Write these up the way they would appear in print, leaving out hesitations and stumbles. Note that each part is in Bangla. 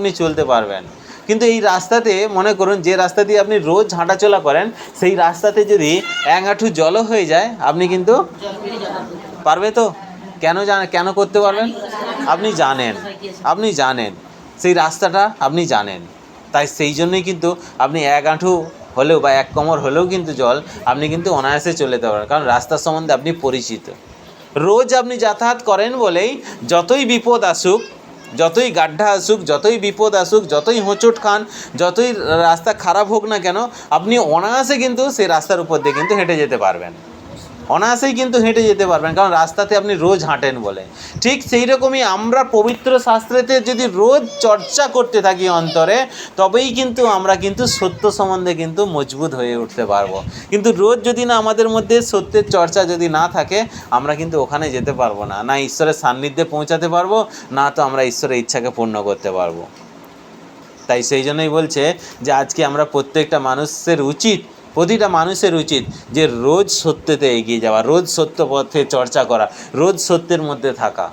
আপনি চলতে পারবেন। কিন্তু এই রাস্তাতে মনে করুন যে রাস্তা দিয়ে আপনি রোজ হাঁটাচলা করেন, সেই রাস্তাতে যদি এক হাঁটু জলও হয়ে যায় আপনি কিন্তু পারবে তো? কেন করতে পারবেন? আপনি জানেন সেই রাস্তাটা আপনি জানেন, তাই সেই জন্যই কিন্তু আপনি এক হাঁটু হলেও বা এক কোমর হলেও কিন্তু জল আপনি কিন্তু অনায়াসে চলে যেতে পারেন, কারণ রাস্তার সম্বন্ধে আপনি পরিচিত। রোজ আপনি যাতায়াত করেন বলেই যতই বিপদ আসুক, যতই গাড্ডা আসুক, যতই বিপদ আসুক, যতই হোঁচট খান, যতই রাস্তা খারাপ হোক না কেন, আপনি অনায়াসে কিন্তু সেই রাস্তার উপর দিয়ে কিন্তু হেঁটে যেতে পারবেন, অনায়াসেই কিন্তু হেঁটে যেতে পারবেন, কারণ রাস্তাতে আপনি রোজ হাঁটেন বলে। ঠিক সেই রকমই আমরা পবিত্র শাস্ত্রেতে যদি রোজ চর্চা করতে থাকি অন্তরে, তবেই কিন্তু আমরা কিন্তু সত্য সম্বন্ধে কিন্তু মজবুত হয়ে উঠতে পারবো। কিন্তু রোজ যদি না আমাদের মধ্যে সত্যের চর্চা যদি না থাকে, আমরা কিন্তু ওখানে যেতে পারবো না, না ঈশ্বরের সান্নিধ্যে পৌঁছাতে পারবো, না তো আমরা ঈশ্বরের ইচ্ছাকে পূর্ণ করতে পারবো। তাই সেই জন্যই বলছে যে আজকে আমরা প্রতিটা মানুষের উচিত যে রোজ সত্যতে এগিয়ে যাওয়া, রোজ সত্য পথে চর্চা করা, রোজ সত্যের মধ্যে থাকা।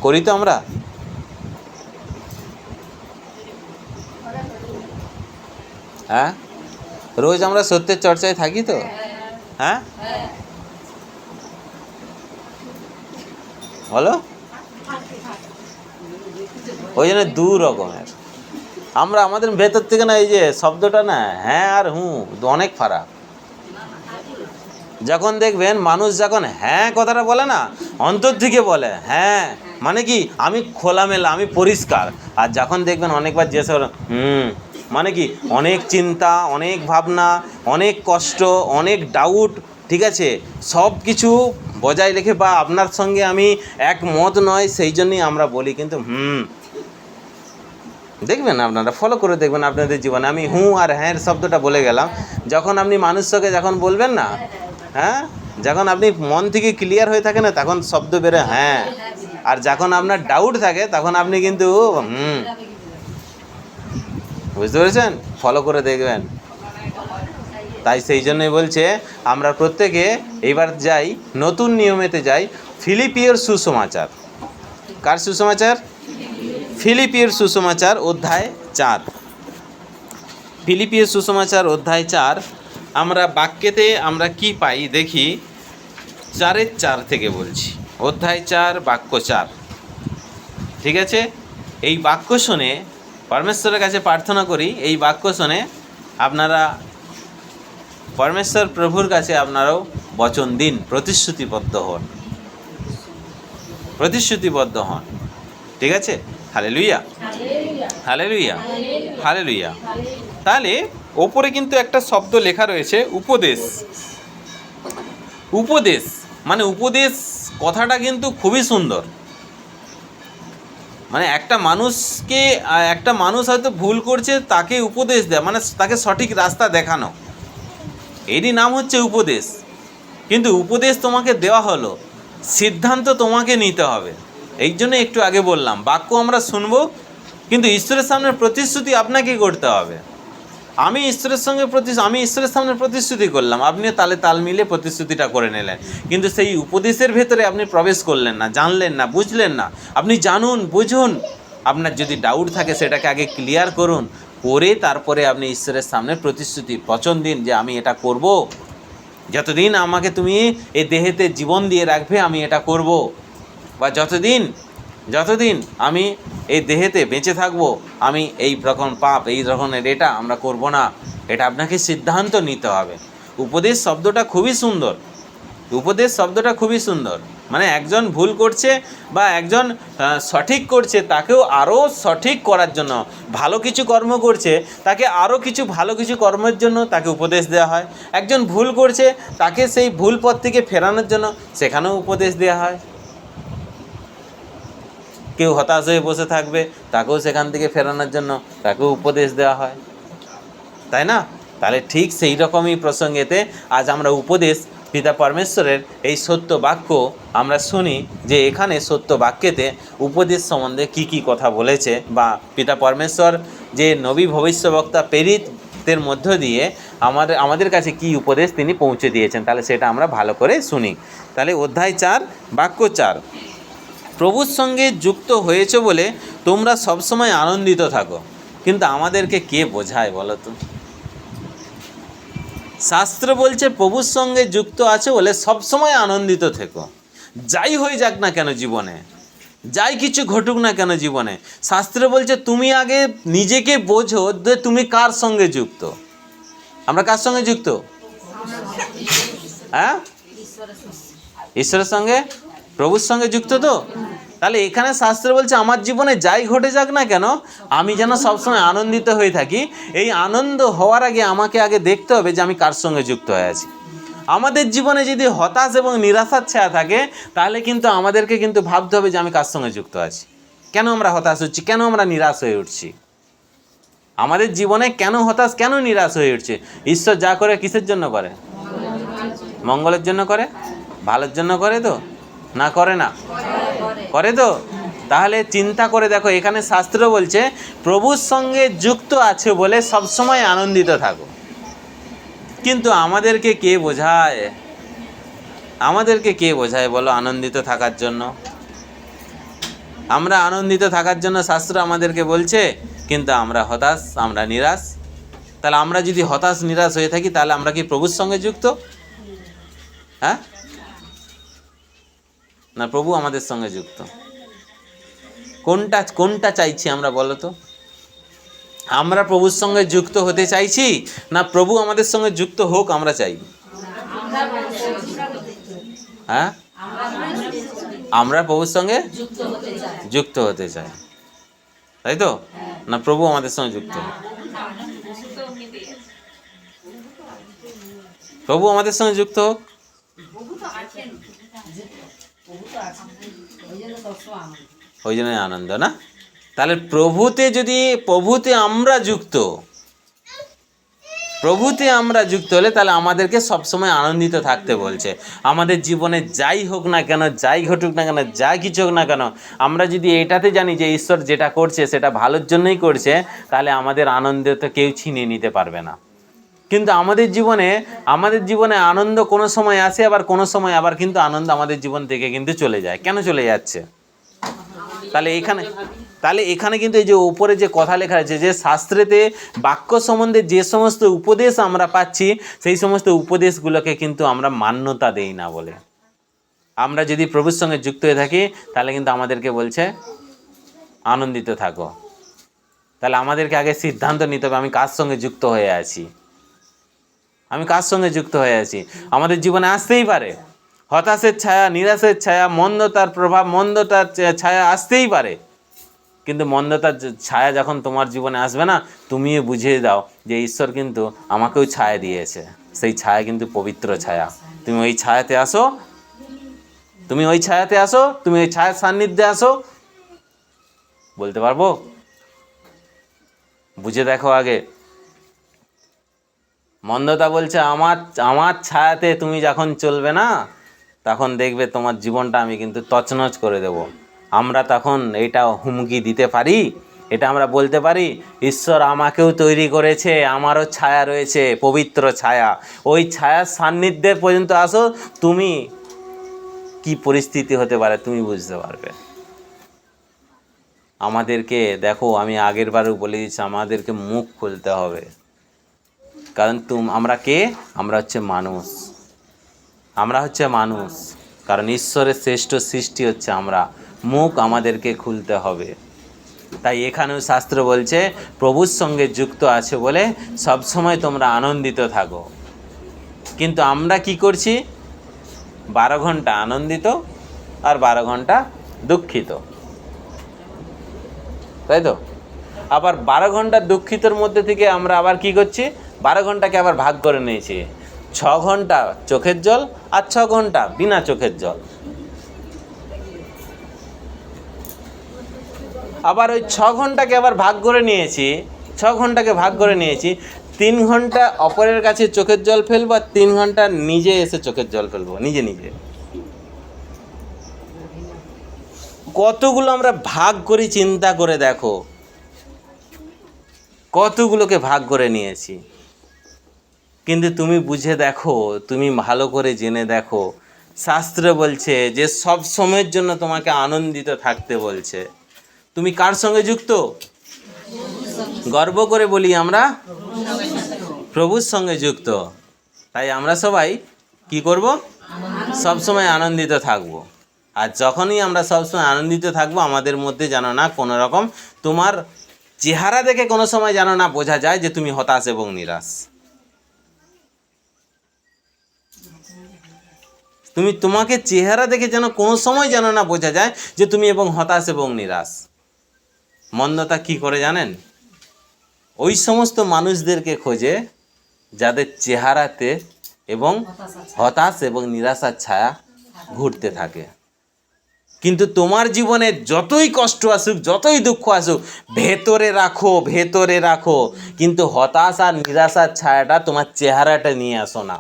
করি তো আমরা? হ্যাঁ, রোজ আমরা সত্যের চর্চায় থাকি তো? হ্যাঁ, বলো। ওই জন্য দু রকমের আমরা আমাদের ভেতর থেকে না, এই যে শব্দটা না, হ্যাঁ আর হুঁ অনেক ফারাক। যখন দেখবেন মানুষ যখন হ্যাঁ কথাটা বলে না, অন্তর থেকে বলে হ্যাঁ, মানে কি আমি খোলামেলা, আমি পরিষ্কার। আর যখন দেখবেন অনেকবার যেসব মানে কি অনেক চিন্তা, অনেক ভাবনা, অনেক কষ্ট, অনেক ডাউট, ঠিক আছে, সব কিছু বজায় রেখে বা আপনার সঙ্গে আমি একমত নয়, সেই জন্যই আমরা বলি কিন্তু দেখবেন, আপনারা ফলো করে দেখবেন আপনাদের জীবনে। আমি হুঁ আর হ্যাঁ শব্দটা বলে গেলাম, যখন আপনি মানুষকে যখন বলবেন না, হ্যাঁ, যখন আপনি মন থেকে ক্লিয়ার হয়ে থাকে না, তখন শব্দ বেরোয় হ্যাঁ। আর যখন আপনার ডাউট থাকে তখন আপনি কিন্তু বুঝতে পেরেছেন? ফলো করে দেখবেন। তাই সেই জন্যই বলছে আমরা প্রত্যেকে এইবার যাই, নতুন নিয়মেতে যাই, ফিলিপিওর সুসমাচার। কার সুসমাচার? ফিলিপিওর সুসমাচার অধ্যায় 4। ফিলিপিওর সুসমাচার অধ্যায় 4 আমরা বাক্যেতে আমরা কি পাই দেখি। 4:4 থেকে বলছি, অধ্যায় 4 বাক্য 4, ঠিক আছে? এই বাক্য শুনে পরমেশ্বরের কাছে প্রার্থনা করি, এই বাক্য শুনে আপনারা পরমেশ্বর প্রভুর কাছে আপনারাও বচন দিন, প্রতিশ্রুতিবদ্ধ হন, ঠিক আছে? Hallelujah, hallelujah, hallelujah. তাহলে ওপরে কিন্তু একটা শব্দ লেখা রয়েছে উপদেশ। উপদেশ মানে উপদেশ কথাটা কিন্তু খুবই সুন্দর। মানে একটা মানুষ হয়তো ভুল করছে, তাকে উপদেশ দেয়, মানে তাকে সঠিক রাস্তা দেখানো, এরই নাম হচ্ছে উপদেশ। কিন্তু উপদেশ তোমাকে দেওয়া হলো, সিদ্ধান্ত তোমাকে নিতে হবে। এই জন্য একটু আগে বললাম বাক্য আমরা শুনবো, কিন্তু ঈশ্বরের সামনে প্রতিশ্রুতি আপনাকে করতে হবে। আমি ঈশ্বরের সামনে প্রতিশ্রুতি করলাম, আপনিও তাল মিলে প্রতিশ্রুতিটা করে নিলেন, কিন্তু সেই উপদেশের ভেতরে আপনি প্রবেশ করলেন না, জানলেন না, বুঝলেন না। আপনি জানুন, বুঝুন, আপনার যদি ডাউট থাকে সেটাকে আগে ক্লিয়ার করুন, করে তারপরে আপনি ঈশ্বরের সামনে প্রতিশ্রুতি বচন দিন যে আমি এটা করব, যতদিন আমাকে তুমি এই দেহেতে জীবন দিয়ে রাখবে আমি এটা করব, বা যতদিন আমি এই দেহেতে বেঁচে থাকবো আমি এই রকম পাপ, এই রকমের এটা আমরা করব না। এটা আপনাকে সিদ্ধান্ত নিতে হবে। উপদেশ শব্দটা খুবই সুন্দর। মানে একজন ভুল করছে বা একজন সঠিক করছে, তাকেও আরও সঠিক করার জন্য, ভালো কিছু কর্ম করছে তাকে আরও ভালো কিছু কর্মের জন্য তাকে উপদেশ দেওয়া হয়। একজন ভুল করছে তাকে সেই ভুল পথ থেকে ফেরানোর জন্য সেখানেও উপদেশ দেওয়া হয়। কেউ হতাশ হয়ে বসে থাকবে, তাকেও সেখান থেকে ফেরানোর জন্য তাকেও উপদেশ দেওয়া হয়, তাই না? তাহলে ঠিক সেই রকমই প্রসঙ্গেতে আজ আমরা উপদেশ, পিতা পরমেশ্বরের এই সত্য বাক্য আমরা শুনি, যে এখানে সত্য বাক্যেতে উপদেশ সম্বন্ধে কি কথা বলেছে, বা পিতা পরমেশ্বর যে নবী ভবিষ্যদ্বক্তা প্রেরিতদের মধ্য দিয়ে আমাদের কাছে কি উপদেশ তিনি পৌঁছে দিয়েছেন, তাহলে সেটা আমরা ভালো করে শুনি। তাহলে অধ্যায় 4 বাক্য 4, প্রভুর সঙ্গে যুক্ত হয়েছে বলে তোমরা সবসময় আনন্দিত থাকো। কিন্তু আমাদেরকে কে বোঝায় বলো তো? শাস্ত্র বলছে প্রভুর সঙ্গে যুক্ত আছে বলে সবসময় আনন্দিত থেকো, যাই হয়ে যাক না কেন জীবনে, যাই কিছু ঘটুক না কেন জীবনে। শাস্ত্র বলছে তুমি আগে নিজেকে বোঝো যে তুমি কার সঙ্গে যুক্ত। আমরা কার সঙ্গে যুক্ত? হ্যাঁ, ঈশ্বরের সঙ্গে, প্রভুর সঙ্গে যুক্ত তো। তাহলে এখানে শাস্ত্র বলছে আমার জীবনে যাই ঘটে যাক না কেন আমি যেন সবসময় আনন্দিত হয়ে থাকি। এই আনন্দ হওয়ার আগে আমাকে আগে দেখতে হবে যে আমি কার সঙ্গে যুক্ত হয়ে আছি। আমাদের জীবনে যদি হতাশ এবং নিরাশার ছায়া থাকে তাহলে কিন্তু আমাদেরকে কিন্তু ভাবতে হবে যে আমি কার সঙ্গে যুক্ত আছি। কেন আমরা হতাশ হচ্ছি, কেন আমরা নিরাশ হয়ে উঠছি, আমাদের জীবনে কেন হতাশ, কেন নিরাশ হয়ে উঠছে? ঈশ্বর যা করে কিসের জন্য করে? মঙ্গলের জন্য করে, ভালোর জন্য করে তো না? করে না? করে তো। তাহলে চিন্তা করে দেখো, এখানে শাস্ত্র বলছে প্রভুর সঙ্গে যুক্ত আছে বলে সবসময় আনন্দিত থাকো। কিন্তু আমাদেরকে কে বোঝায়? আমাদেরকে কে বোঝায় বলো আনন্দিত থাকার জন্য? আমরা আনন্দিত থাকার জন্য শাস্ত্র আমাদেরকে বলছে, কিন্তু আমরা হতাশ, আমরা নিরাশ। তাহলে আমরা যদি হতাশ নিরাশ হয়ে থাকি তাহলে আমরা কি প্রভুর সঙ্গে যুক্ত? হ্যাঁ না প্রভু আমাদের সঙ্গে যুক্ত? কোনটা চাইছি আমরা বলো তো? আমরা প্রভুর সঙ্গে যুক্ত হতে চাইছি না প্রভু আমাদের সঙ্গে যুক্ত হোক আমরা চাই? হ্যাঁ, আমরা প্রভুর সঙ্গে যুক্ত হতে চাই, তাই তো? না প্রভু আমাদের সঙ্গে যুক্ত হোক? প্রভু আমাদের সঙ্গে যুক্ত হোক। ওই জন্যই আনন্দ না? তাহলে প্রভুতে আমরা যুক্ত হলে তাহলে আমাদেরকে সবসময় আনন্দিত থাকতে বলছে। আমাদের জীবনে যাই হোক না কেন, যাই ঘটুক না কেন, যা কিছু হোক না কেন, আমরা যদি এটাতে জানি যে ঈশ্বর যেটা করছে সেটা ভালোর জন্যই করছে, তাহলে আমাদের আনন্দ তো কেউ ছিনিয়ে নিতে পারবে না। কিন্তু আমাদের জীবনে আনন্দ কোনো সময় আসে, আবার কোনো সময় আবার কিন্তু আনন্দ আমাদের জীবন থেকে কিন্তু চলে যায়। কেন চলে যাচ্ছে? তাহলে এখানে কিন্তু এই যে উপরে যে কথা লেখা আছে যে শাস্ত্রেতে বাক্য সম্বন্ধে যে সমস্ত উপদেশ আমরা পাচ্ছি সেই সমস্ত উপদেশগুলোকে কিন্তু আমরা মান্যতা দেই না বলে। আমরা যদি প্রভুর সঙ্গে যুক্ত হয়ে থাকি তাহলে কিন্তু আমাদেরকে বলছে আনন্দিত থাকো। তাহলে আমাদেরকে আগে সিদ্ধান্ত নিতে হবে আমি কার সঙ্গে যুক্ত হয়ে আছি, আমি কার সঙ্গে যুক্ত হয়ে আছি। আমাদের জীবনে আসতেই পারে হতাশের ছায়া, নিরাশের ছায়া, মন্দতার প্রভাব, মন্দতার ছায়া আসতেই পারে। কিন্তু মন্দতার ছায়া যখন তোমার জীবনে আসবে না, তুমিও বুঝিয়ে দাও যে ঈশ্বর কিন্তু আমাকেও ছায়া দিয়েছে। সেই ছায়া কিন্তু পবিত্র ছায়া। তুমি ওই ছায়াতে আসো, তুমি ওই ছায়ার সান্নিধ্যে আসো। বলতে পারবো? বুঝে দেখো আগে। মন্দতা বলছে আমার ছায়াতে তুমি যখন চলবে না তখন দেখবে তোমার জীবনটা আমি কিন্তু তছনছ করে দেব। আমরা তখন এটা হুমকি দিতে পারি, এটা আমরা বলতে পারি ঈশ্বর আমাকেও তৈরি করেছে, আমারও ছায়া রয়েছে, পবিত্র ছায়া। ওই ছায়ার সান্নিধ্যে পর্যন্ত আসো, তুমি কি পরিস্থিতি হতে পারে তুমি বুঝতে পারবে। আমাদেরকে দেখো, আমি আগের বারেও বলে দিচ্ছি, আমাদেরকে মুখ খুলতে হবে। কারণ আমরা কে? আমরা হচ্ছে মানুষ। কারণ ঈশ্বরের শ্রেষ্ঠ সৃষ্টি হচ্ছে আমরা। মুখ আমাদেরকে খুলতে হবে। তাই এখানেও শাস্ত্র বলছে প্রভুর সঙ্গে যুক্ত আছে বলে সবসময় তোমরা আনন্দিত থাকো। কিন্তু আমরা কি করছি? 12 ঘন্টা আনন্দিত আর 12 ঘন্টা দুঃখিত, তাই তো? আবার 12 ঘন্টা দুঃখিতর মধ্যে থেকে আমরা আবার কি করছি? 12 ঘন্টাকে আবার ভাগ করে নিয়েছি। 6 ঘন্টা চোখের জল আর 6 ঘন্টা বিনা চোখের জল। আবার ওই 6 ঘন্টাকে আবার ভাগ করে নিয়েছি, 3 ঘন্টা অপরের কাছে চোখের জল ফেলবো আর 3 ঘন্টা নিজে এসে চোখের জল ফেলবো নিজে। কতগুলো আমরা ভাগ করি, চিন্তা করে দেখো, কতগুলোকে ভাগ করে নিয়েছি। কিন্তু তুমি বুঝে দেখো, তুমি ভালো করে জেনে দেখো, শাস্ত্র বলছে যে সব সময়ের জন্য তোমাকে আনন্দিত থাকতে বলছে। তুমি কার সঙ্গে যুক্ত? গর্ব করে বলি আমরা প্রভুর সঙ্গে যুক্ত। তাই আমরা সবাই কি করব? সব সময় আনন্দিত থাকব। আর যখনই আমরা সবসময় আনন্দিত থাকবো, আমাদের মধ্যে যেন না কোনো রকম তোমার চেহারা দেখে কোনো সময় যেন না বোঝা যায় যে তুমি হতাশ এবং নিরাশ। তোমাকে চেহারা দেখে যেন কোনো সময় যেন না বোঝা যায় যে তুমি এবং হতাশ এবং নিরাশ। মন্দতা কি করে জানেন? ওই সমস্ত মানুষদেরকে খোঁজে যাদের চেহারাতে এবং হতাশ এবং নিরাশার ছায়া ঘুরতে থাকে। কিন্তু তোমার জীবনে যতই কষ্ট আসুক, যতই দুঃখ আসুক, ভেতরে রাখো, ভেতরে রাখো, কিন্তু হতাশ আর নিরাশার ছায়াটা তোমার চেহারাটা নিয়ে আসো না।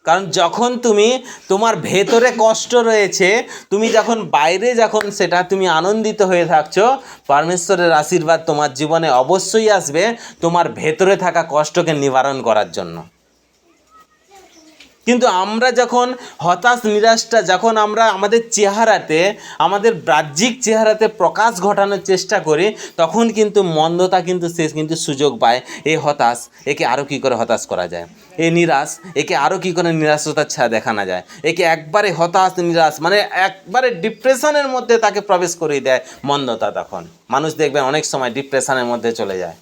কারণ যখন তুমি তোমার ভেতরে কষ্ট রয়েছে, তুমি যখন বাইরে যখন সেটা তুমি আনন্দিত হয়ে থাকছো, পরমেশ্বরের আশীর্বাদ তোমার জীবনে অবশ্যই আসবে তোমার ভেতরে থাকা কষ্টকে নিবারণ করার জন্য। কিন্তু আমরা যখন হতাশ নিরাশটা যখন আমরা আমাদের চেহারাতে, আমাদের বাহ্যিক চেহারাতে প্রকাশ ঘটানোর চেষ্টা করি, তখন কিন্তু মন্দতা কিন্তু সে কিন্তু সুযোগ পায়। এই হতাশ, একে আরও কী করে হতাশ করা যায়, এই নিরাশ, একে আরও কী করে নিরাশতার ছায়া দেখানো যায়, একে একবারে হতাশ নিরাশ মানে একবারে ডিপ্রেশনের মধ্যে তাকে প্রবেশ করিয়ে দেয় মন্দতা। তখন মানুষ দেখবে অনেক সময় ডিপ্রেশনের মধ্যে চলে যায়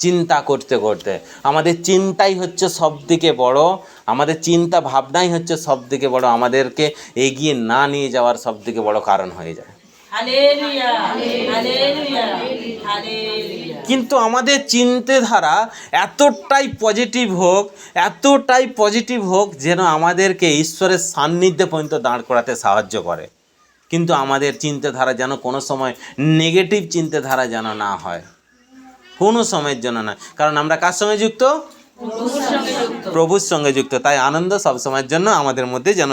চিন্তা করতে করতে। আমাদের চিন্তাই হচ্ছে সবথেকে বড়, আমাদের চিন্তা ভাবনাই হচ্ছে সবথেকে বড় আমাদেরকে এগিয়ে না নিয়ে যাওয়ার সবথেকে বড় কারণ হয়ে যায়। কিন্তু আমাদের চিন্তাধারা এতটাই পজিটিভ হোক যেন আমাদেরকে ঈশ্বরের সান্নিধ্যে পর্যন্ত দাঁড় করাতে সাহায্য করে। কিন্তু আমাদের চিন্তাধারা যেন কোনো সময় নেগেটিভ চিন্তাধারা যেন না হয়, কোনো সময়ের জন্য না। কারণ আমরা কার সঙ্গে যুক্ত? প্রভুর সঙ্গে যুক্ত। তাই আনন্দ সব সময়ের জন্য আমাদের মধ্যে যেন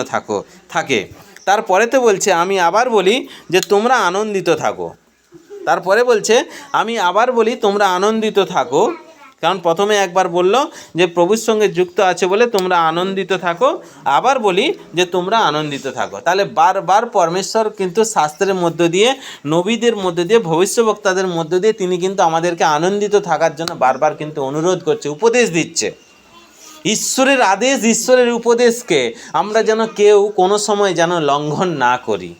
থাকে। তারপরে তো বলছে আমি আবার বলি যে তোমরা আনন্দিত থাকো। তারপরে বলছে আমি আবার বলি তোমরা আনন্দিত থাকো। কারণ প্রথমে একবার বলল যে প্রভুর সঙ্গে যুক্ত আছে বলে তোমরা আনন্দিত থাকো, আবার বলি যে তোমরা আনন্দিত থাকো। তাহলে বারবার পরমেশ্বর কিন্তু শাস্ত্রের মধ্য দিয়ে, নবীদের মধ্য দিয়ে, ভবিষ্যবক্তাদের মধ্য দিয়ে তিনি কিন্তু আমাদেরকে আনন্দিত থাকার জন্য বারবার কিন্তু অনুরোধ করছে, উপদেশ দিচ্ছে। ঈশ্বরের আদেশ, ঈশ্বরের উপদেশকে আমরা যেন কেউ কোনো সময় যেন লঙ্ঘন না করি।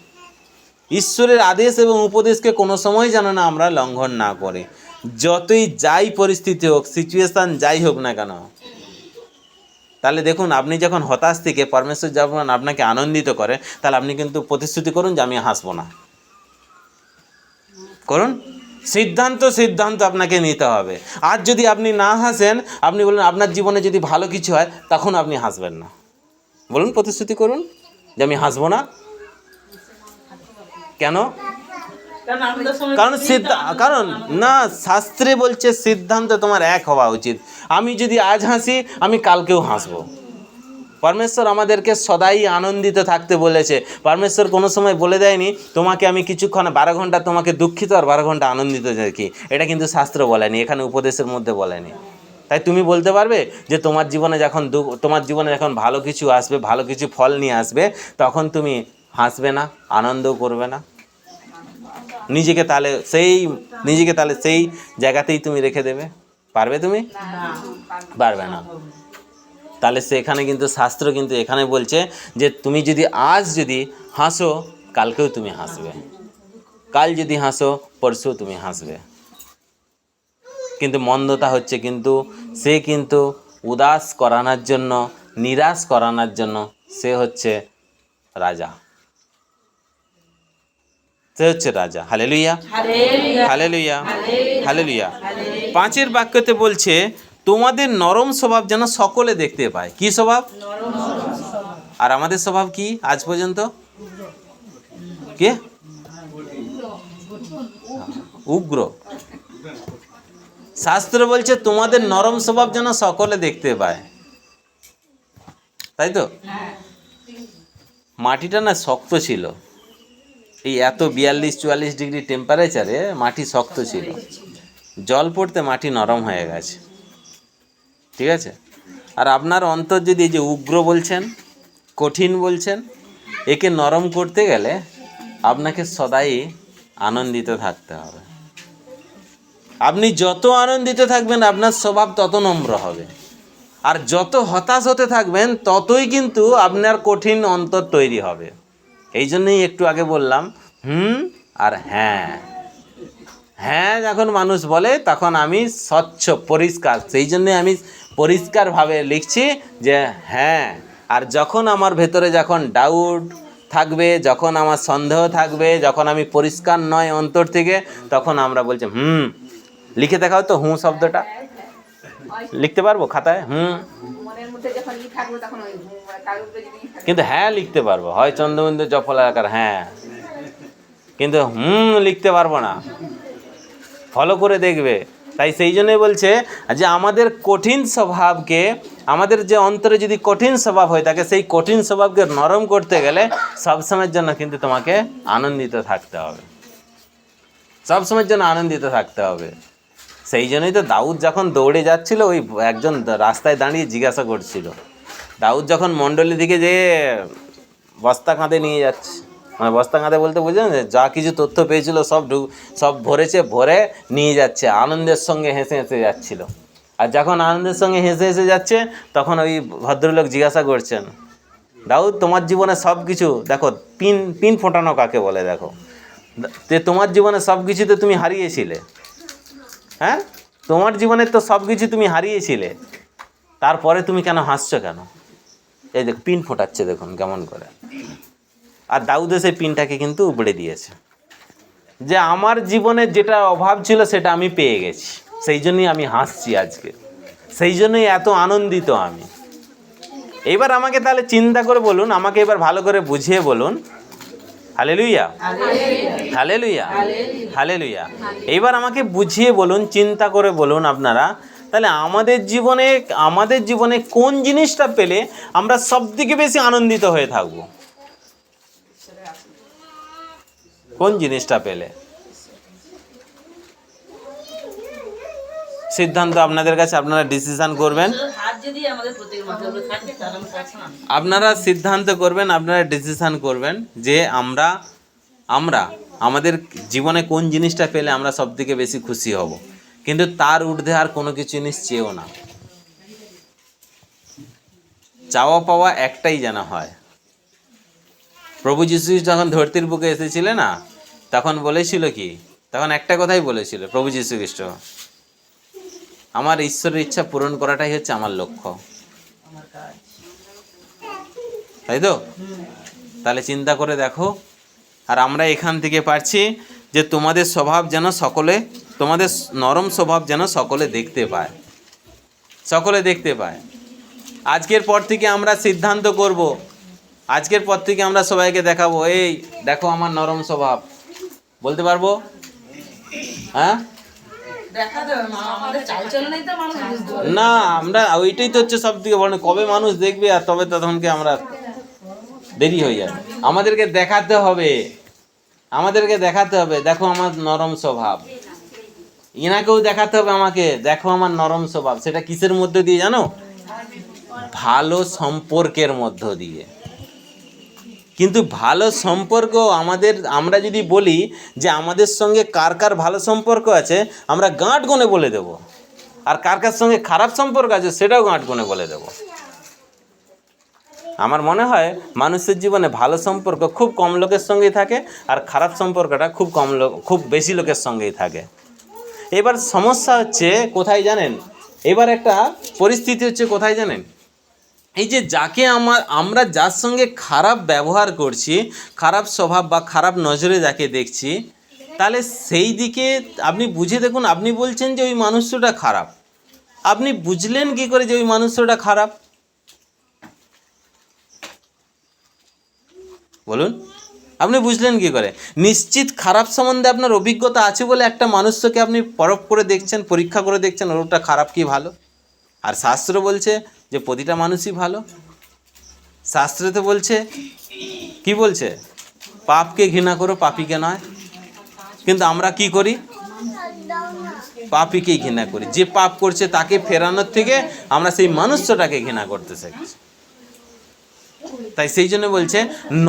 ঈশ্বরের আদেশ এবং উপদেশকে কোনো সময় যেন না আমরা লঙ্ঘন না করি, যতই যাই পরিস্থিতি হোক, সিচুয়েশান যাই হোক না কেন। তাহলে দেখুন, আপনি যখন হতাশ থেকে পরমেশ্বর যখন আপনাকে আনন্দিত করে, তাহলে আপনি কিন্তু প্রতিশ্রুতি করুন যে আমি হাসবো না। করুন, সিদ্ধান্ত আপনাকে নিতে হবে। আর যদি আপনি না হাসেন, আপনি বলুন আপনার জীবনে যদি ভালো কিছু হয়, তখন আপনি হাসবেন না। বলুন, প্রতিশ্রুতি করুন যে আমি হাসবো না। কেন? কারণ না, শাস্ত্রে বলছে সিদ্ধান্ত তোমার এক হওয়া উচিত। আমি যদি আজ হাসি, আমি কালকেও হাসবো। পরমেশ্বর আমাদেরকে সদাই আনন্দিত থাকতে বলেছে। পরমেশ্বর কোনো সময় বলে দেয়নি তোমাকে আমি কিছুক্ষণ 12 ঘন্টা তোমাকে দুঃখিত আর 12 ঘন্টা আনন্দিত দেখি। এটা কিন্তু শাস্ত্র বলেনি, এখানে উপদেশের মধ্যে বলেনি। তাই তুমি বলতে পারবে যে তোমার জীবনে যখন ভালো কিছু আসবে, ভালো কিছু ফল নিয়ে আসবে, তখন তুমি হাসবে না, আনন্দও করবে না? নিজেকে তাহলে সেই জায়গাতেই তুমি রেখে দেবে? পারবে তুমি? পারবে না। তাহলে সেখানে কিন্তু শাস্ত্র কিন্তু এখানে বলছে যে তুমি যদি আজ যদি হাসো, কালকেও তুমি হাসবে, কাল যদি হাসো, পরশু তুমি হাসবে। কিন্তু মন্দতা হচ্ছে কিন্তু সে কিন্তু উদাস করানোর জন্য, নিরাশ করানোর জন্য সে হচ্ছে রাজা। Hallelujah, hallelujah, hallelujah. 5 বাক্যতে বলছে তোমাদের নরম স্বভাব যেন সকলে দেখতে পায়। কি স্বভাব? আর আমাদের স্বভাব কি আজ পর্যন্ত? কে? উগ্র। শাস্ত্র বলছে তোমাদের নরম স্বভাব যেন সকলে দেখতে পায়। তাই তো? মাটিটা না শক্ত ছিল, এই এত 42-44 ডিগ্রি টেম্পারেচারে মাটি শক্ত ছিল, জল পড়তে মাটি নরম হয়ে গেছে। ঠিক আছে? আর আপনার অন্তর যদি এই যে উগ্র বলছেন, কঠিন বলছেন, একে নরম করতে গেলে আপনাকে সদাই আনন্দিত থাকতে হবে। আপনি যত আনন্দিত থাকবেন আপনার স্বভাব তত নম্র হবে, আর যত হতাশ হতে থাকবেন ততই কিন্তু আপনার কঠিন অন্তর তৈরি হবে। এই জন্যই একটু আগে বললাম আর হ্যাঁ। হ্যাঁ যখন মানুষ বলে তখন আমি স্বচ্ছ পরিষ্কার, সেই জন্যে আমি পরিষ্কারভাবে লিখছি যে হ্যাঁ। আর যখন আমার ভেতরে যখন ডাউট থাকবে, যখন আমার সন্দেহ থাকবে, যখন আমি পরিষ্কার নয় অন্তর থেকে, তখন আমরা বলছি লিখে দেখাও তো শব্দটা লিখতে পারবো খাতায়? কিন্তু হ্যাঁ লিখতে পারবো, হয় চন্দ্রবিন্দু জফলাকার হ্যাঁ, কিন্তু লিখতে পারবো না। ফলো করে দেখবে। তাই সেই জন্যই বলছে যে আমাদের কঠিন স্বভাবকে, আমাদের যে অন্তরে যদি কঠিন স্বভাব হয়ে থাকে, সেই কঠিন স্বভাবকে নরম করতে গেলে সবসময়ের জন্য কিন্তু তোমাকে আনন্দিত থাকতে হবে, সবসময়ের জন্য আনন্দিত থাকতে হবে। সেই জন্যই তো দাউদ যখন দৌড়ে যাচ্ছিল, ওই একজন রাস্তায় দাঁড়িয়ে জিজ্ঞাসা করছিল, দাউদ যখন মণ্ডলী দিকে যে বস্তা কাঁধে নিয়ে যাচ্ছে, মানে বস্তা কাঁধে বলতে বুঝলেন, যা কিছু তথ্য পেয়েছিল সব ভরেছে, ভরে নিয়ে যাচ্ছে, আনন্দের সঙ্গে হেসে হেসে যাচ্ছিল। আর যখন আনন্দের সঙ্গে হেসে হেসে যাচ্ছে, তখন ওই ভদ্রলোক জিজ্ঞাসা করছেন, দাউদ তোমার জীবনে সব কিছু দেখো, পিন ফোটানো কাকে বলে দেখো, তোমার জীবনে সব কিছু তো তুমি হারিয়েছিলে, হ্যাঁ তোমার জীবনে তো সব কিছু তুমি হারিয়েছিলে, তারপরে তুমি কেন হাসছো কেন? এই দেখ পিন ফোটাচ্ছে, দেখুন কেমন করে। আর দাউদে সেই পিনটাকে কিন্তু উপড়ে দিয়েছে, যে আমার জীবনে যেটা অভাব ছিল সেটা আমি পেয়ে গেছি, সেই জন্যই আমি হাসছি আজকে, সেই জন্যই এত আনন্দিত আমি। এবার আমাকে তাহলে চিন্তা করে বলুন, আমাকে এবার ভালো করে বুঝিয়ে বলুন। Hallelujah, hallelujah, hallelujah. এইবার আমাকে বুঝিয়ে বলুন, চিন্তা করে বলুন আপনারা, তাহলে আমাদের জীবনে কোন জিনিসটা পেলে আমরা সবথেকে বেশি আনন্দিত হয়ে থাকব? কোন জিনিসটা পেলে? সিদ্ধান্ত আপনাদের কাছে, আপনারা ডিসিশন করবেন, আপনারা সিদ্ধান্ত করবেন, আপনারা ডিসিশন করবেন যে আমরা আমাদের জীবনে কোন জিনিসটা পেলে আমরা সব থেকে বেশি খুশি হব, কিন্তু তার ঊর্ধ্বে আর কোনো কিছু জিনিস চেয়েও না। চাওয়া পাওয়া একটাই যেন হয়। প্রভু যীশু যখন ধরতির বুকে এসেছিলেন না, তখন বলেছিল কি? তখন একটা কথাই বলেছিল প্রভু যীশু খ্রিস্ট, আমার ঈশ্বরের ইচ্ছা পূরণ করাটাই হচ্ছে আমার লক্ষ্য, তাই তো? তাহলে চিন্তা করে দেখো। আর আমরা এখান থেকে পাচ্ছি যে তোমাদের স্বভাব যেন সকলে, তোমাদের নরম স্বভাব যেন সকলে দেখতে পায়, সকলে দেখতে পায়। আজকের পর থেকে আমরা সিদ্ধান্ত করব, আজকের পর থেকে আমরা সবাইকে দেখাবো, এই দেখো আমার নরম স্বভাব, বলতে পারবো? হ্যাঁ না, আমরা ওইটাই তো হচ্ছে সব থেকে বড়। কবে মানুষ দেখবে আর তবে তখনকে আমরা দেরি হয়ে যাবে। আমাদেরকে দেখাতে হবে, আমাদেরকে দেখাতে হবে, দেখো আমার নরম স্বভাব। এনাকেও দেখাতে হবে আমাকে, দেখো আমার নরম স্বভাব। সেটা কিসের মধ্যে দিয়ে জানো? ভালো সম্পর্কের মধ্য দিয়ে। কিন্তু ভালো সম্পর্ক আমরা যদি বলি যে আমাদের সঙ্গে কার কার ভালো সম্পর্ক আছে, আমরা গাঁট গুনে বলে দেব, আর কার কার সঙ্গে খারাপ সম্পর্ক আছে সেটাও গাঁট গুনে বলে দেব। আমার মনে হয় মানুষের জীবনে ভালো সম্পর্ক খুব কম লোকের সঙ্গেই থাকে, আর খারাপ সম্পর্কটা খুব বেশি লোকের সঙ্গেই থাকে। এবার সমস্যা হচ্ছে কোথায় জানেন? এবার একটা পরিস্থিতি হচ্ছে কোথায় জানেন? এই যে যাকে আমরা যার সঙ্গে খারাপ ব্যবহার করছি, খারাপ স্বভাব বা খারাপ নজরে যাকে দেখছি, তাহলে সেই দিকে আপনি বুঝে দেখুন। আপনি বলছেন যে ওই মানুষটা খারাপ, আপনি বুঝলেন কি করে যে ওই মানুষটা খারাপ? বলুন, আপনি বুঝলেন কি করে? নিশ্চিত খারাপ সম্বন্ধে আপনার অভিজ্ঞতা আছে বলে একটা মানুষকে আপনি পরখ করে দেখছেন, পরীক্ষা করে দেখছেন ওটা খারাপ কি ভালো। আর শাস্ত্র বলছে যে প্রতিটা মানুষই ভালো। শাস্ত্রতে বলছে, কি বলছে? পাপকে ঘৃণা করো, পাপীকে নয়। কিন্তু আমরা কি করি? পাপীকেই ঘৃণা করি। যে পাপ করছে তাকে ফেরানোর থেকে আমরা সেই মানুষটাকে ঘৃণা করতে চাইছি। তাই সেই জন্য বলছে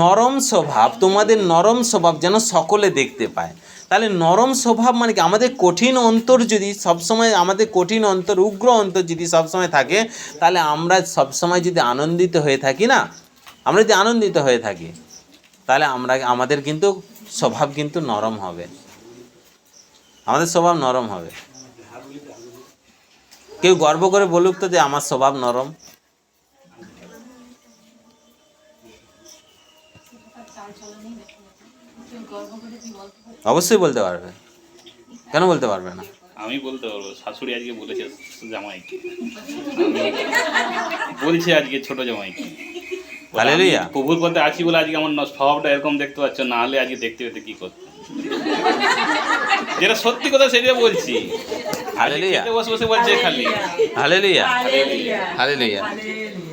নরম স্বভাব, তোমাদের নরম স্বভাব যেন সকলে দেখতে পায়। তাহলে নরম স্বভাব মানে কি? আমাদের কঠিন অন্তর যদি সবসময়, আমাদের কঠিন অন্তর, উগ্র অন্তর যদি সবসময় থাকে, তাহলে আমরা সবসময় যদি আনন্দিত হয়ে থাকি না, আমরা যদি আনন্দিত হয়ে থাকি, তাহলে আমাদের কিন্তু স্বভাব কিন্তু নরম হবে, আমাদের স্বভাব নরম হবে। কেউ গর্ব করে বলুক তো যে আমার স্বভাব নরম। অবশ্যই বলতে পারবে, কেন বলতে পারবে না? আমি বলতে পারবো, শাশুড়ি আজকে বলেছে জামাইকে, বলছে আজকে ছোট জামাইকে, হালেলুয়া। প্রভুর পথে আছি বলে আজকে আমার স্বভাবটা এরকম দেখতে পাচ্ছ, না হলে আজকে দেখতে পেতে কি করতে। যেটা সত্যি কথা সেটা বলছি। হালেলুয়া, বসে বসে বলছে খালি হালেলুয়া, হালেলুয়া।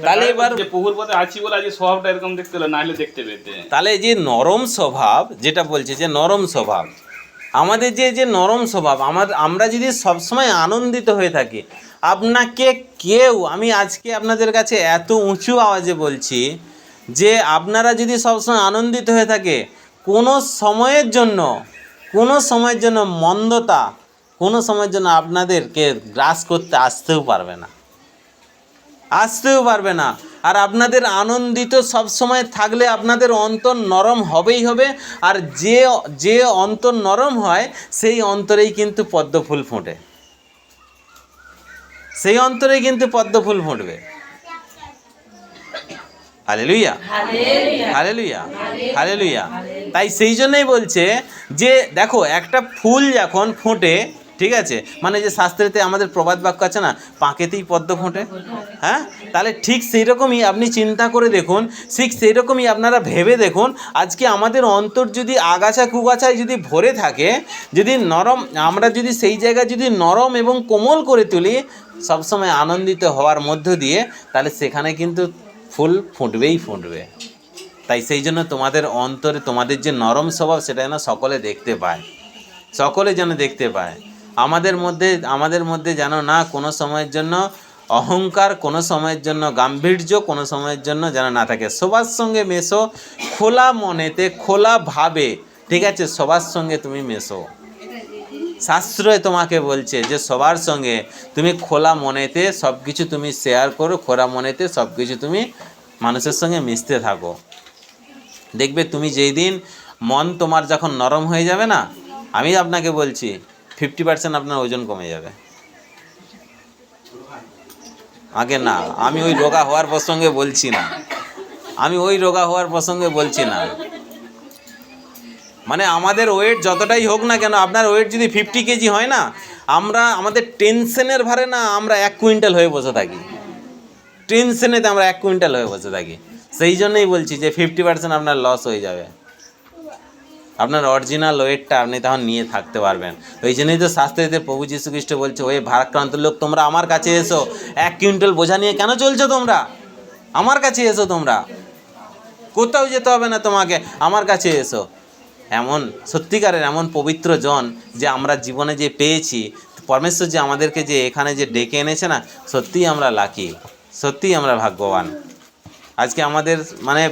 তাহলে এবার যে প্রভুর পথে আছি বলে আজকে স্বভাবটা এরকম দেখতে হলো, না হলে দেখতে পেতে। তাহলে যে নরম স্বভাব, যেটা বলছে যে নরম স্বভাব, আমাদের যে নরম স্বভাব, আমরা যদি সবসময় আনন্দিত হয়ে থাকি, আপনাকে কেউ, আমি আজকে আপনাদের কাছে এত উঁচু আওয়াজে বলছি যে আপনারা যদি সবসময় আনন্দিত হয়ে থাকে, কোনো সময়ের জন্য মন্দতা কোনো সময়ের জন্য আপনাদেরকে গ্রাস করতে আসতেও পারবে না। আর আপনাদের আনন্দিত সব সময় থাকলে আপনাদের অন্তর নরম হবেই হবে। আর যে অন্তর নরম হয় সেই অন্তরেই কিন্তু পদ্মফুল ফোটে, সেই অন্তরেই কিন্তু পদ্মফুল ফুটবে। Hallelujah, hallelujah, hallelujah. তাই সেই জন্যই বলছে যে দেখো, একটা ফুল যখন ফোটে, ঠিক আছে, মানে যে শাস্ত্রেতে আমাদের প্রবাদ বাক্য আছে না, পাঁকেতেই পদ্ম ফোটে। হ্যাঁ, তাহলে ঠিক সেই রকমই আপনি চিন্তা করে দেখুন, ঠিক সেই রকমই আপনারা ভেবে দেখুন, আজকে আমাদের অন্তর যদি আগাছা কুগাছায় যদি ভরে থাকে, যদি নরম, আমরা যদি সেই জায়গায় যদি নরম এবং কোমল করে তুলি সবসময় আনন্দিত হওয়ার মধ্য দিয়ে, তাহলে সেখানে কিন্তু ফুল ফুটবে। তাই সেই জন্য তোমাদের অন্তরে তোমাদের যে নরম স্বভাব সেটা যেন সকলে দেখতে পায়, সকলে যেন দেখতে পায়। আমাদের মধ্যে যেন না কোনো সময়ের জন্য অহংকার, কোনো সময়ের জন্য গাম্ভীর্য, কোনো সময়ের জন্য যেন না থাকে। সবার সঙ্গে মেশো খোলা মনেতে, খোলা ভাবে, ঠিক আছে, সবার সঙ্গে তুমি মেশো। শাস্ত্রই তোমাকে বলছে যে সবার সঙ্গে তুমি খোলা মনেতে সব কিছু তুমি শেয়ার করো, খোলা মনেতে সব কিছু তুমি মানুষের সঙ্গে মিশতে থাকো। দেখবে তুমি যেই দিন মন তোমার যখন নরম হয়ে যাবে না, আমি আপনাকে বলছি 50% আপনার ওজন কমে যাবে। আগে না, আমি ওই রোগা হওয়ার প্রসঙ্গে বলছি না, মানে আমাদের ওয়েট যতটাই হোক না কেন, আপনার ওয়েট যদি 50 কেজি হয় না, আমাদের টেনশনের ভারে না আমরা 1 কুইন্টাল হয়ে বসে থাকি, টেনশনেতে আমরা 1 কুইন্টাল হয়ে বসে থাকি। সেই জন্যই বলছি যে 50% আপনার লস হয়ে যাবে, আপনার অরিজিনাল ওয়েটটা আপনি তখন নিয়ে থাকতে পারবেন। ওই জন্যই তো শাস্ত্রেতে প্রভু যীশু খ্রিস্ট বলছে, ওই ভারাক্রান্ত লোক তোমরা আমার কাছে এসো, 1 কুইন্টাল বোঝা নিয়ে কেন চলছো তোমরা? আমার কাছে এসো, তোমরা কোথাও যেতে হবে না তোমাকে, আমার কাছে এসো। এমন সত্যিকারের এমন পবিত্র জন যে আমরা জীবনে যে পেয়েছি, পরমেশ্বর যে আমাদেরকে যে এখানে যে ডেকে এনেছে না, সত্যিই আমরা লাকি, সত্যিই আমরা ভাগ্যবান। আজকে আমাদের মানে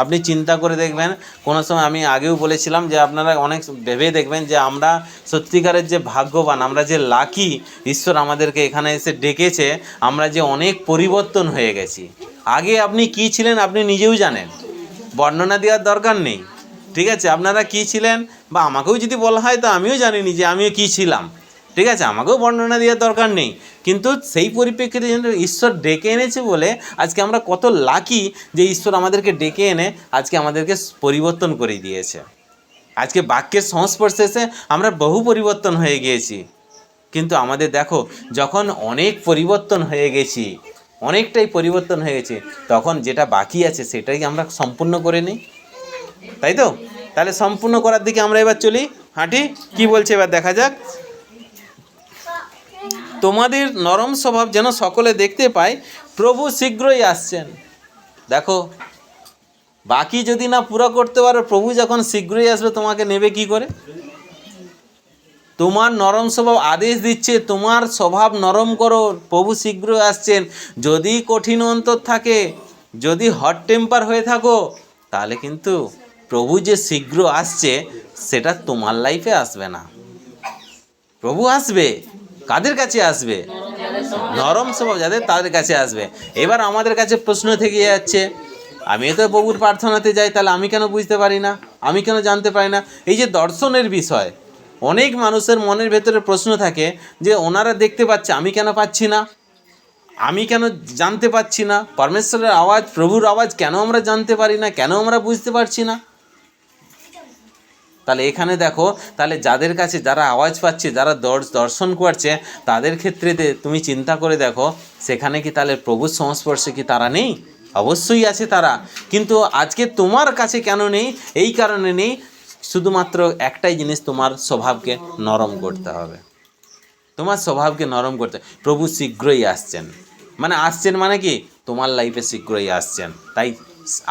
আপনি চিন্তা করে দেখবেন, কোনো সময় আমি আগেও বলেছিলাম যে আপনারা অনেক ভেবে দেখবেন যে আমরা সত্যিকারের যে ভাগ্যবান, আমরা যে লাকি, ঈশ্বর আমাদেরকে এখানে এসে ডেকেছে, আমরা যে অনেক পরিবর্তন হয়ে গেছি। আগে আপনি কি ছিলেন আপনি নিজেও জানেন, বর্ণনা দেওয়ার দরকার নেই, ঠিক আছে। আপনারা কি ছিলেন, বা আমাকেও যদি বলা হয় তো আমিও জানিনি যে আমিও কী ছিলাম, ঠিক আছে, আমাকেও বর্ণনা দেওয়ার দরকার নেই। কিন্তু সেই পরিপ্রেক্ষিতে ঈশ্বর ডেকে এনেছে বলে আজকে আমরা কত লাকি যে ঈশ্বর আমাদেরকে ডেকে এনে আজকে আমাদেরকে পরিবর্তন করে দিয়েছে। আজকে বাক্যের সংস্পর্শে এসে আমরা বহু পরিবর্তন হয়ে গিয়েছি। কিন্তু আমাদের দেখো, যখন অনেক পরিবর্তন হয়ে গেছি, অনেকটাই পরিবর্তন হয়ে গেছে, তখন যেটা বাকি আছে সেটাই আমরা সম্পূর্ণ করে নিই, তাই তো? তাহলে সম্পূর্ণ করার দিকে আমরা এবার চলি, হাঁটি। কি বলছে এবার দেখা যাক। তোমাদের নরম স্বভাব যেন সকলে দেখতে পায়, প্রভু শীঘ্রই আসছেন। দেখো, বাকি যদি না পুরো করতে পারো, প্রভু যখন শীঘ্রই আসবে তোমাকে নেবে কি করে? তোমার নরম স্বভাব আদেশ দিচ্ছে, তোমার স্বভাব নরম করো, প্রভু শীঘ্র আসছেন। যদি কঠিন অন্তর থাকে, যদি হট টেম্পার হয়ে থাকো, তাহলে কিন্তু প্রভু যে শীঘ্র আসছে সেটা তোমার লাইফে আসবে না। প্রভু আসবে, কাদের কাছে আসবে? নরম স্বভাব যাদের, তাদের কাছে আসবে। এবার আমাদের কাছে প্রশ্ন থেকে যাচ্ছে, আমি তো প্রভুর প্রার্থনাতে যাই, তাহলে আমি কেন বুঝতে পারি না, আমি কেন জানতে পারি না? এই যে দর্শনের বিষয়, অনেক মানুষের মনের ভেতরে প্রশ্ন থাকে যে ওনারা দেখতে পাচ্ছে, আমি কেন পাচ্ছি না, আমি কেন জানতে পারছি না? পরমেশ্বরের আওয়াজ, প্রভুর আওয়াজ কেন আমরা জানতে পারি না, কেন আমরা বুঝতে পারছি না? তাহলে এখানে দেখো, তাহলে যাদের কাছে যারা আওয়াজ পাচ্ছে, যারা দর্শন করছে, তাদের ক্ষেত্রে তুমি চিন্তা করে দেখো, সেখানে কি তাহলে প্রভুর সংস্পর্শে কি তারা নেই? অবশ্যই আছে তারা। কিন্তু আজকে তোমার কাছে কেন নেই? এই কারণে নেই, শুধুমাত্র একটাই জিনিস, তোমার স্বভাবকে নরম করতে হবে। তোমার স্বভাবকে নরম করতে, প্রভু শীঘ্রই আসছেন। মানে আসছেন মানে কি, তোমার লাইফে শীঘ্রই আসছেন। তাই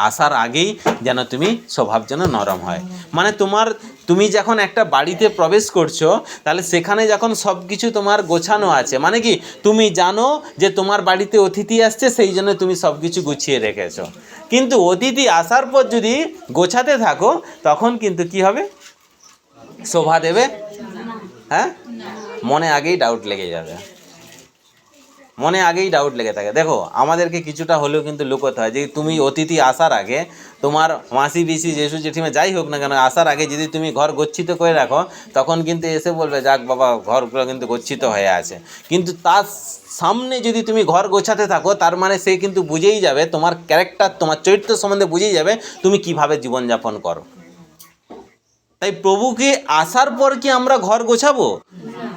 আসার আগেই যেন তুমি স্বভাব যেন নরম হয়। মানে তুমি যখন একটা বাড়িতে প্রবেশ করছো, তাহলে সেখানে যখন সব কিছু তোমার গোছানো আছে, মানে কি তুমি জানো যে তোমার বাড়িতে অতিথি আসছে, সেই জন্য তুমি সব কিছু গুছিয়ে রেখেছো। কিন্তু অতিথি আসার পর যদি গোছাতে থাকো, তখন কিন্তু কি হবে? শোভা দেবে? হ্যাঁ, মনে আগেই ডাউট লেগে যাবে, মনে আগেই ডাউট লেগে থাকে। দেখো, আমাদেরকে কিছুটা হলেও কিন্তু লুকোতে হয় যে তুমি অতিথি আসার আগে, তোমার মাসি পিসি জেঠু জেঠিমা যাই হোক না কেন, আসার আগে যদি তুমি ঘর গচ্ছিত করে রাখো, তখন কিন্তু এসে বলবে, যাক বাবা, ঘরগুলো কিন্তু গচ্ছিত হয়ে আছে। কিন্তু তার সামনে যদি তুমি ঘর গোছাতে থাকো, তার মানে সে কিন্তু বুঝেই যাবে, তোমার ক্যারেক্টার, তোমার চরিত্র সম্বন্ধে বুঝেই যাবে তুমি কিভাবে জীবনযাপন করো। তাই প্রভুকে আসার পর কি আমরা ঘর গোছাবো?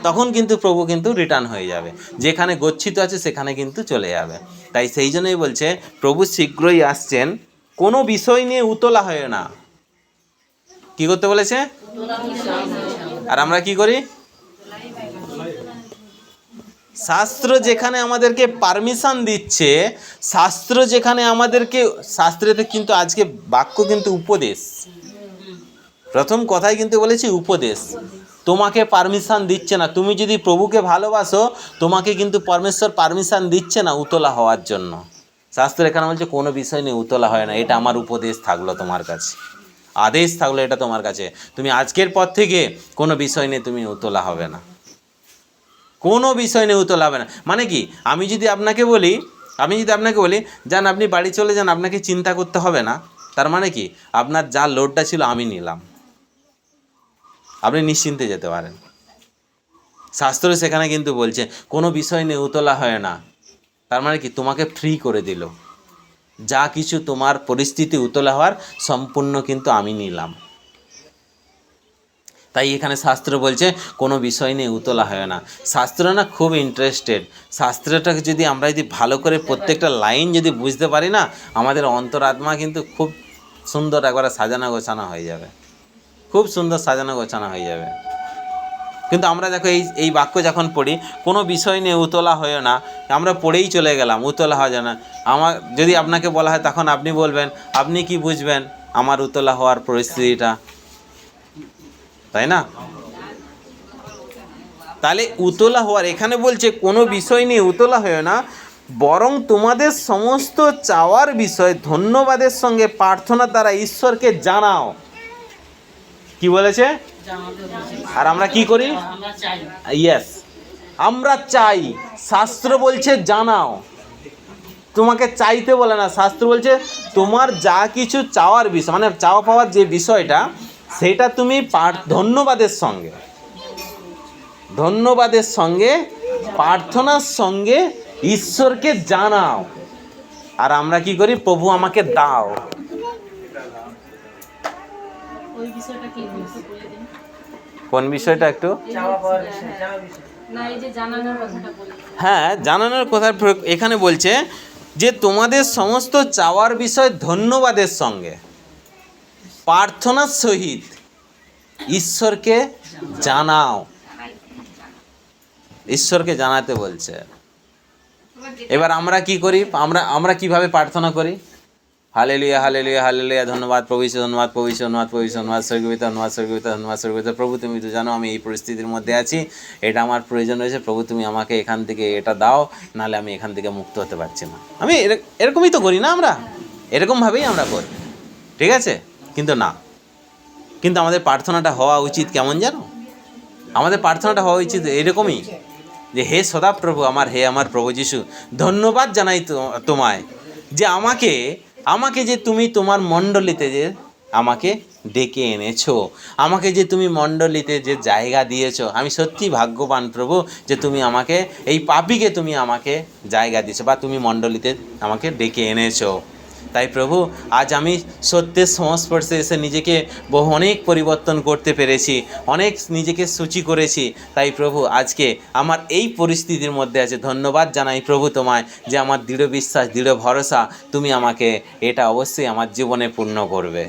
তখন কিন্তু প্রভু কিন্তু রিটার্ন হয়ে যাবে, যেখানে গচ্ছিত আছে সেখানে কিন্তু চলে যাবে। তাই সেই জন্যই বলছে, প্রভু শীঘ্রই আসছেন, কোনো বিষয় নিয়ে উতলা হয় না। কি করতে বলেছে? আর আমরা কি করি? শাস্ত্র যেখানে আমাদেরকে পারমিশন দিচ্ছে, শাস্ত্র যেখানে আমাদেরকে, শাস্ত্রেতে কিন্তু আজকে বাক্য কিন্তু উপদেশ, প্রথম কথাই কিন্তু বলেছি উপদেশ। তোমাকে পারমিশন দিচ্ছে না, তুমি যদি প্রভুকে ভালোবাসো, তোমাকে কিন্তু পরমেশ্বর পারমিশন দিচ্ছে না উতলা হওয়ার জন্য। শাস্ত্র এখানে বলছে কোনো বিষয় নিয়ে উতলা হয় না, এটা আমার উপদেশ থাকলো তোমার কাছে, আদেশ থাকলো এটা তোমার কাছে। তুমি আজকের পর থেকে কোনো বিষয় নিয়ে তুমি উতলা হবে না, কোনো বিষয় নিয়ে উতলা হবে না। মানে কি, আমি যদি আপনাকে বলি যান আপনি বাড়ি চলে যান, আপনাকে চিন্তা করতে হবে না, তার মানে কি আপনার যা লোডটা ছিল আমি নিলাম, আপনি নিশ্চিন্তে যেতে পারেন। শাস্ত্র সেখানে কিন্তু বলছে কোনো বিষয় নিয়ে উতলা হয় না, তার মানে কি তোমাকে ফ্রি করে দিল, যা কিছু তোমার পরিস্থিতি উতলা হওয়ার সম্পূর্ণ কিন্তু আমি নিলাম। তাই এখানে শাস্ত্র বলছে কোনো বিষয় নিয়ে উতলা হয় না। শাস্ত্র না খুব ইন্টারেস্টেড, শাস্ত্রটাকে যদি আমরা যদি ভালো করে প্রত্যেকটা লাইন যদি বুঝতে পারি না, আমাদের অন্তরাত্মা কিন্তু খুব সুন্দর একবারে সাজানো গোছানো হয়ে যাবে, খুব সুন্দর সাজানো গোছানো হয়ে যাবে। কিন্তু আমরা দেখো এই বাক্য যখন পড়ি, কোনো বিষয় নিয়ে উতলা হয় না, আমরা পড়েই চলে গেলাম, উতলা হওয়া যায় না। আমার যদি আপনাকে বলা হয়, তখন আপনি বলবেন, আপনি কি বুঝবেন আমার উতলা হওয়ার পরিস্থিতিটা, তাই না? তাহলে উতলা হওয়ার, এখানে বলছে কোনো বিষয় নিয়ে উতলা হয় না, বরং তোমাদের সমস্ত চাওয়ার বিষয় ধন্যবাদের সঙ্গে প্রার্থনা দ্বারা ঈশ্বরকে জানাও। কি বলেছে? আর আমরা কি করি? ইয়েস, আমরা চাই। শাস্ত্র বলছে জানাও, তোমাকে চাইতে বলে না। শাস্ত্র বলছে তোমার যা কিছু চাওয়ার বিষয়, মানে চাওয়া পাওয়ার যে বিষয়টা, সেটা তুমি ধন্যবাদের সঙ্গে প্রার্থনার সঙ্গে ঈশ্বরকে জানাও। আর আমরা কি করি? প্রভু আমাকে দাও। কোন বিষয়টা একটু? হ্যাঁ, জানানোর কথা এখানে বলছে যে তোমাদের সমস্ত চাওয়ার বিষয় ধন্যবাদের সঙ্গে প্রার্থনার সহিত ঈশ্বরকে জানাও। ঈশ্বরকে জানাতে বলছে। এবার আমরা কি করি? আমরা কিভাবে প্রার্থনা করি? Hallelujah hallelujah hallelujah. ধন্যবাদ প্রভু ঈশ্বর, ধন্যবাদ প্রভু ঈশ্বর, ধন্যবাদ প্রভু ঈশ্বর, ধন্যবাদ স্বর্গপিতা, ধন্যবাদ স্বর্গপিতা, ধন্যবাদ স্বর্গপিতা। প্রভু তুমি তো জানো আমি এই পরিস্থিতির মধ্যে আছি, এটা আমার প্রয়োজন রয়েছে। প্রভু তুমি আমাকে এখান থেকে এটা দাও, নাহলে আমি এখান থেকে মুক্ত হতে পারছি না। আমি এরকমই তো করি না, আমরা এরকমভাবেই আমরা করি, ঠিক আছে? কিন্তু না, কিন্তু আমাদের প্রার্থনাটা হওয়া উচিত কেমন জানো? আমাদের প্রার্থনাটা হওয়া উচিত এরকমই যে হে সদাপ্রভু আমার, হে আমার প্রভু যিশু, ধন্যবাদ জানাই তোমায় যে আমাকে যে তুমি তোমার মণ্ডলীতে যে আমাকে ডেকে এনেছো, আমাকে যে তুমি মণ্ডলীতে যে জায়গা দিয়েছো। আমি সত্যি ভাগ্যবান প্রভু যে তুমি আমাকে, এই পাপীকে তুমি আমাকে জায়গা দিয়েছো, বা তুমি মণ্ডলীতে আমাকে ডেকে এনেছো। তাই প্রভু আজ আমি সত্যের সংস্পর্শে এসে নিজেকে অনেক পরিবর্তন করতে পেরেছি, অনেক নিজেকে সূচি করেছি। তাই প্রভু আজকে আমার এই পরিস্থিতির মধ্যে আছে, ধন্যবাদ জানাই প্রভু তোমায় যে আমার দৃঢ় বিশ্বাস, দৃঢ় ভরসা তুমি আমাকে এটা অবশ্যই আমার জীবনে পূর্ণ করবে।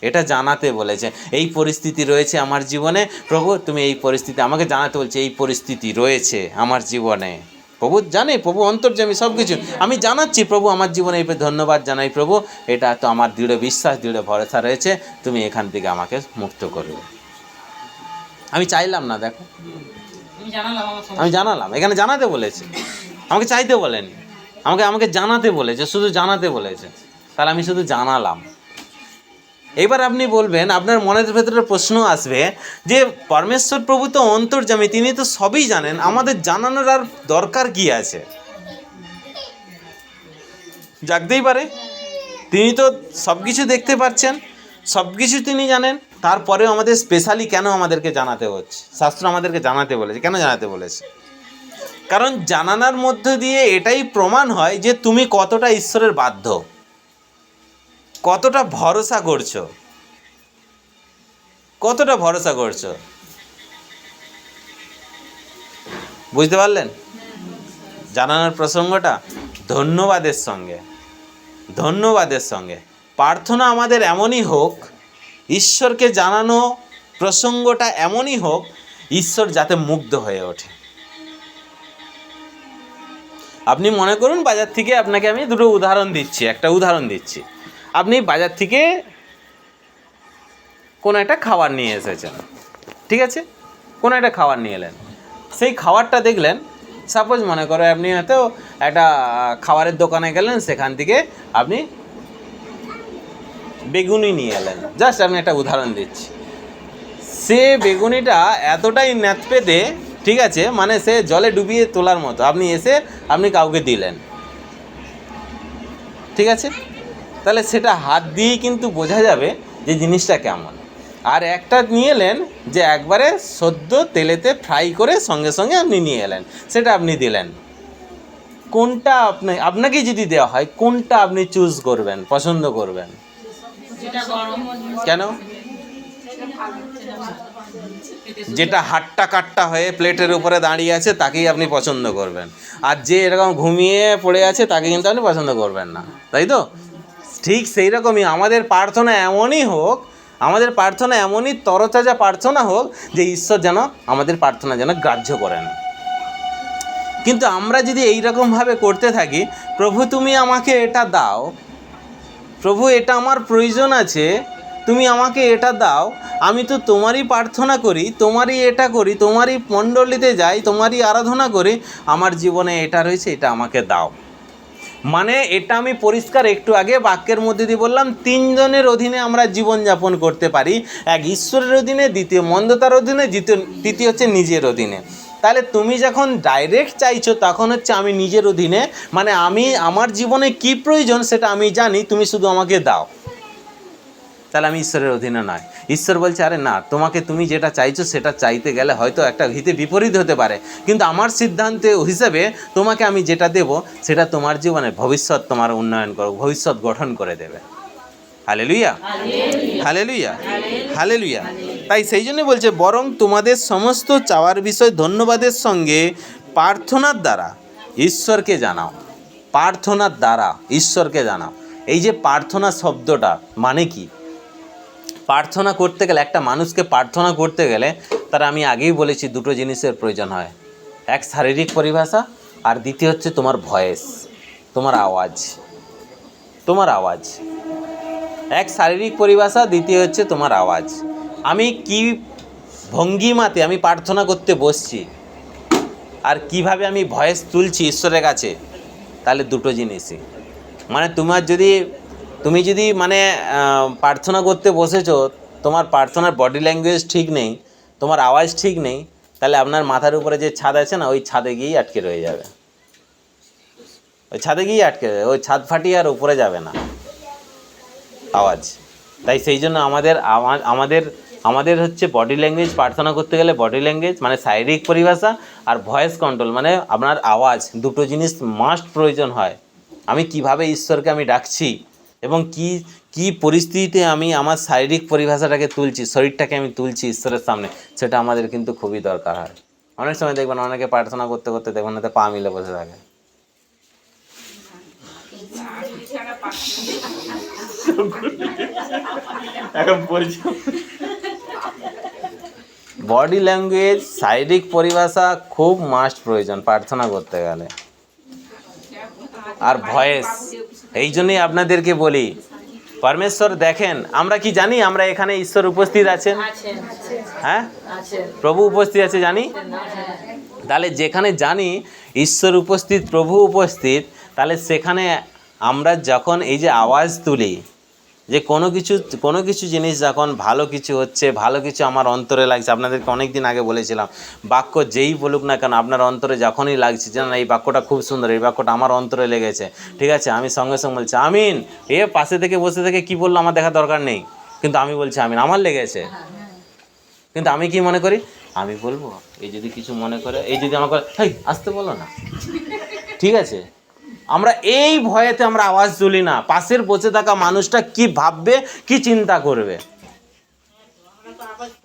এটা জানাতে বলেছে, এই পরিস্থিতি রয়েছে আমার জীবনে প্রভু, তুমি এই পরিস্থিতি আমাকে জানাতে বলছে, এই পরিস্থিতি রয়েছে আমার জীবনে। প্রভু জানে, প্রভু অন্তর্যামী সব কিছু, আমি জানাচ্ছি প্রভু আমার জীবনে এই ধন্যবাদ জানাই প্রভু, এটা তো আমার দৃঢ় বিশ্বাস, দৃঢ় ভরসা রয়েছে তুমি এখান থেকে আমাকে মুক্ত করবে। আমি চাইলাম না, দেখো আমি জানালাম, এখানে জানাতে বলেছে, আমাকে চাইতে বলেনি, আমাকে জানাতে বলেছে, শুধু জানাতে বলেছে, তাহলে আমি শুধু জানালাম। এবার আপনি বলবেন, আপনার মনের ভেতরে প্রশ্ন আসবে যে পরমেশ্বর প্রভু তো অন্তর্যামী, তিনি তো সবই জানেন, আমাদের জানানোর আর দরকার কি আছে? জাগতেই পারে, তিনি তো সব কিছু দেখতে পাচ্ছেন, সব কিছু তিনি জানেন, তারপরেও আমাদের স্পেশালি কেন আমাদেরকে জানাতে হচ্ছে? শাস্ত্র আমাদেরকে জানাতে বলেছে, কেন জানাতে বলেছে? কারণ জানানোর মধ্য দিয়ে এটাই প্রমাণ হয় যে তুমি কতটা ঈশ্বরের বাধ্য, কতটা ভরসা করছো, কতটা ভরসা করছো। বুঝতে পারলেন? জানানোর প্রসঙ্গটা ধন্যবাদের সঙ্গে প্রার্থনা আমাদের এমনই হোক, ঈশ্বরকে জানানো প্রসঙ্গটা এমনই হোক, ঈশ্বর যাতে মুগ্ধ হয়ে ওঠে। আপনি মনে করুন বাজার থেকে, আপনাকে আমি দুটো উদাহরণ দিচ্ছি, একটা উদাহরণ দিচ্ছি। আপনি বাজার থেকে কোনো একটা খাবার নিয়ে এসেছেন, ঠিক আছে? কোনো একটা খাবার নিয়ে এলেন, সেই খাবারটা দেখলেন, সাপোজ মনে করো আপনি হয়তো একটা খাবারের দোকানে গেলেন, সেখান থেকে আপনি বেগুনি নিয়ে এলেন, জাস্ট আমি একটা উদাহরণ দিচ্ছি। সে বেগুনিটা এতটাই ন্যাতপেতে, ঠিক আছে, মানে সে জলে ডুবিয়ে তোলার মতো, আপনি কাউকে দিলেন, ঠিক আছে? তাহলে সেটা হাত দিয়েই কিন্তু বোঝা যাবে যে জিনিসটা কেমন। আর একটা নিয়ে এলেন যে একবারে সদ্য তেলেতে ফ্রাই করে সঙ্গে সঙ্গে আপনি নিয়ে এলেন, সেটা আপনি দিলেন। কোনটা আপনাকে যদি দেওয়া হয়, কোনটা আপনি চুজ করবেন, পছন্দ করবেন? কেন? যেটা হাট্টা কাট্টা হয়ে প্লেটের উপরে দাঁড়িয়ে আছে তাকেই আপনি পছন্দ করবেন, আর যে এরকম ঘুমিয়ে পড়ে আছে তাকে কিন্তু আপনি পছন্দ করবেন না, তাই তো? ঠিক সেই রকমই আমাদের প্রার্থনা এমনই হোক, আমাদের প্রার্থনা এমনই তরতাজা প্রার্থনা হোক যে ঈশ্বর যেন আমাদের প্রার্থনা যেন গ্রাহ্য করেন। কিন্তু আমরা যদি এইরকমভাবে করতে থাকি, প্রভু তুমি আমাকে এটা দাও, প্রভু এটা আমার প্রয়োজন আছে, তুমি আমাকে এটা দাও, আমি তো তোমারই প্রার্থনা করি, তোমারই এটা করি, তোমারই মণ্ডলীতে যাই, তোমারই আরাধনা করি, আমার জীবনে এটা রয়েছে, এটা আমাকে দাও। মানে এটা আমি পরিষ্কার একটু আগে বাক্যের মধ্যে দিয়ে বললাম, তিনজনের অধীনে আমরা জীবনযাপন করতে পারি, এক ঈশ্বরের অধীনে, দ্বিতীয় মন্দতার অধীনে, তৃতীয় হচ্ছে নিজের অধীনে। তাহলে তুমি যখন ডাইরেক্ট চাইছো তখন হচ্ছে আমি নিজের অধীনে, মানে আমার জীবনে কি প্রয়োজন সেটা আমি জানি, তুমি শুধু আমাকে দাও। তাহলে আমি ঈশ্বরের অধীনে নয়। ঈশ্বর বলছে আরে না, তুমি যেটা চাইছো সেটা চাইতে গেলে হয়তো একটা হিতে বিপরীত হতে পারে, কিন্তু আমার সিদ্ধান্ত হিসেবে তোমাকে আমি যেটা দেব সেটা তোমার জীবনে ভবিষ্যৎ তোমার উন্নয়ন করো, ভবিষ্যৎ গঠন করে দেবে। Hallelujah, hallelujah, hallelujah. তাই সেই জন্য বলছে, বরং তোমাদের সমস্ত চাওয়ার বিষয় ধন্যবাদের সঙ্গে প্রার্থনার দ্বারা ঈশ্বরকে জানাও। প্রার্থনার দ্বারা ঈশ্বরকে জানাও। এই যে প্রার্থনা শব্দটা মানে কি? প্রার্থনা করতে গেলে, একটা মানুষকে প্রার্থনা করতে গেলে তার, আমি আগেই বলেছি, দুটো জিনিসের প্রয়োজন হয়। এক শারীরিক পরিভাষা, আর দ্বিতীয় হচ্ছে তোমার ভয়েস, তোমার আওয়াজ। তোমার আওয়াজ। এক শারীরিক পরিভাষা, দ্বিতীয় হচ্ছে তোমার আওয়াজ। আমি কি ভঙ্গিমাতে আমি প্রার্থনা করতে বসছি আর কিভাবে আমি ভয়েস তুলছি ঈশ্বরের কাছে, তাহলে দুটো জিনিসই। মানে তুমি যদি মানে প্রার্থনা করতে বসেছো, তোমার প্রার্থনার বডি ল্যাঙ্গুয়েজ ঠিক নেই, তোমার আওয়াজ ঠিক নেই, তাহলে আপনার মাথার উপরে যে ছাদ আছে না, ওই ছাদে গিয়েই আটকে রয়ে যাবে, ওই ছাদে গিয়েই আটকে যাবে, ওই ছাদ ফাটিয়ে আর উপরে যাবে না আওয়াজ। তাই সেই জন্য আমাদের হচ্ছে বডি ল্যাঙ্গুয়েজ, প্রার্থনা করতে গেলে বডি ল্যাঙ্গুয়েজ মানে শারীরিক পরিভাষা আর ভয়েস কন্ট্রোল মানে আপনার আওয়াজ, দুটো জিনিস মাস্ট প্রয়োজন হয়। আমি কিভাবে ঈশ্বরকে আমি ডাকছি এবং কি পরিস্থিতিতে আমি আমার শারীরিক পরিভাষাটাকে তুলছি, শরীরটাকে আমি তুলছি ঈশ্বরের সামনে, সেটা আমাদের কিন্তু খুবই দরকার হয়। অনেক সময় দেখবেন অনেকে প্রার্থনা করতে করতে দেখবেন না পা মিলে বসে থাকে। বডি ল্যাঙ্গুয়েজ, শারীরিক পরিভাষা খুব মাস্ট প্রয়োজন প্রার্থনা করতে গেলে। আর ভয়েস, এই জন্যই আপনাদেরকে বলি, পরমেশ্বর দেখেন, আমরা কি জানি আমরা এখানে ঈশ্বর উপস্থিত আছেন? হ্যাঁ, প্রভু উপস্থিত আছে জানি। তাহলে যেখানে জানি ঈশ্বর উপস্থিত, প্রভু উপস্থিত, তাহলে সেখানে আমরা যখন এই যে আওয়াজ তুলি, যে কোনো কিছু জিনিস যখন ভালো কিছু হচ্ছে, ভালো কিছু আমার অন্তরে লাগছে, আপনাদেরকে অনেক দিন আগে বলেছিলাম, বাক্য যেই বলুক না কেন, আপনার অন্তরে যখনই লাগছে যে না এই বাক্যটা খুব সুন্দর, এই বাক্যটা আমার অন্তরে লেগেছে, ঠিক আছে, আমি সঙ্গে সঙ্গে বলছি আমিন। পাশে থেকে বসে থেকে কি বললো আমার দেখা দরকার নেই, কিন্তু আমি বলছি আমিন, আমার লেগেছে। কিন্তু আমি কি মনে করি, আমি বলবো, এই যদি কিছু মনে করে, এই যদি আমাকে হেই আসতে বলো না, ঠিক আছে, আমরা এই ভয়েতে আমরা আওয়াজ তুলি না। পাশের বসে থাকা মানুষটা কি ভাববে, কি চিন্তা করবে,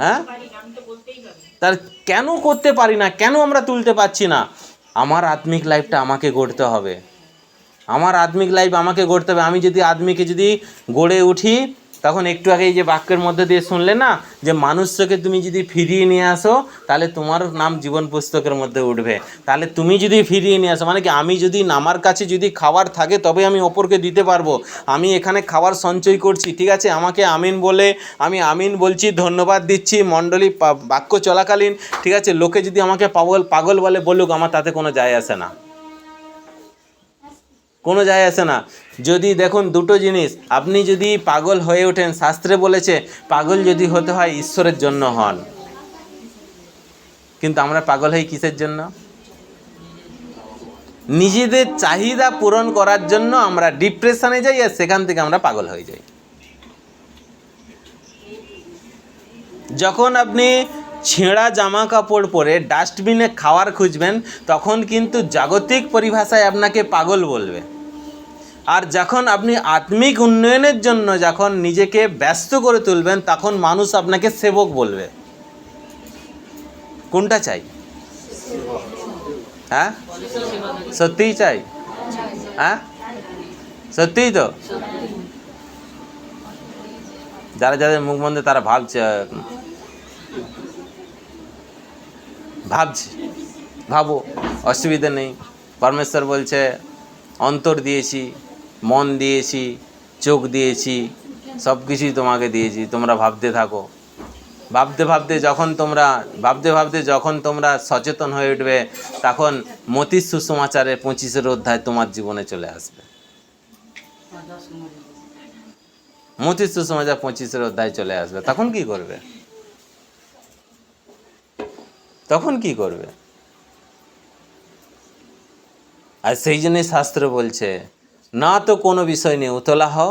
হ্যাঁ, তার কেন করতে পারি না, কেন আমরা তুলতে পারছি না? আমার আত্মিক লাইফটা আমাকে গড়তে হবে, আমার আত্মিক লাইফ আমাকে গড়তে হবে। আমি যদি আত্মিকে যদি গড়ে উঠি, তখন একটু আগে এই যে বাক্যের মধ্যে দিয়ে শুনলে না, যে মানুষকে তুমি যদি ফিরিয়ে নিয়ে আসো, তাহলে তোমার নাম জীবন পুস্তকের মধ্যে উঠবে। তাহলে তুমি যদি ফিরিয়ে নিয়ে আসো, মানে কি, আমি যদি আমার কাছে যদি খাবার থাকে তবে আমি অপরকে দিতে পারবো। আমি এখানে খাবার সঞ্চয় করছি, ঠিক আছে, আমাকে আমিন বলে আমি আমিন বলছি, ধন্যবাদ দিচ্ছি মণ্ডলী বাক্য চলাকালীন, ঠিক আছে, লোকে যদি আমাকে পাগল বলে বলুক, আমার তাতে কোনো যায় আসে না, কোনো যায় আসে না। যদি দেখুন দুটো জিনিস, আপনি যদি পাগল হয়ে ওঠেন, শাস্ত্রে বলেছে পাগল যদি হতে হয় ঈশ্বরের জন্য হন, কিন্তু আমরা পাগল হই কিসের জন্য? নিজেদের চাহিদা পূরণ করার জন্য আমরা ডিপ্রেশনে যাই, আর সেখান থেকে আমরা পাগল হয়ে যাই। যখন আপনি ছেঁড়া জামা কাপড় পরে ডাস্টবিনে খাওয়ার খুঁজবেন, তখন কিন্তু জাগতিক পরিভাষায় আপনাকে পাগল বলবে। আর যখন আপনি আত্মিক উন্নয়নের জন্য যখন নিজেকে ব্যস্ত করে তুলবেন, তখন মানুষ আপনাকে সেবক বলবে। কোনটা চাই? হ্যাঁ, সত্যিই চাই? হ্যাঁ, সত্যিই তো। যারা যাদের মুখ বন্ধে তারা ভাবছে, ভাবো, অসুবিধা নেই। পরমেশ্বর বলছে অন্তর দিয়েছি, মন দিয়েছি, চোখ দিয়েছি, সব কিছুই তোমাকে দিয়েছি, তোমরা ভাবতে থাকো। ভাবতে ভাবতে যখন তোমরা সচেতন হয়ে উঠবে, তখন মতির সুসমাচারে 25 অধ্যায় তোমার জীবনে চলে আসবে। মতির সুসমাচার 25 অধ্যায় চলে আসবে, তখন কি করবে? আর সেই জন্যই শাস্ত্র বলছে, না তো কোনো বিষয় নিয়ে উতলা হও,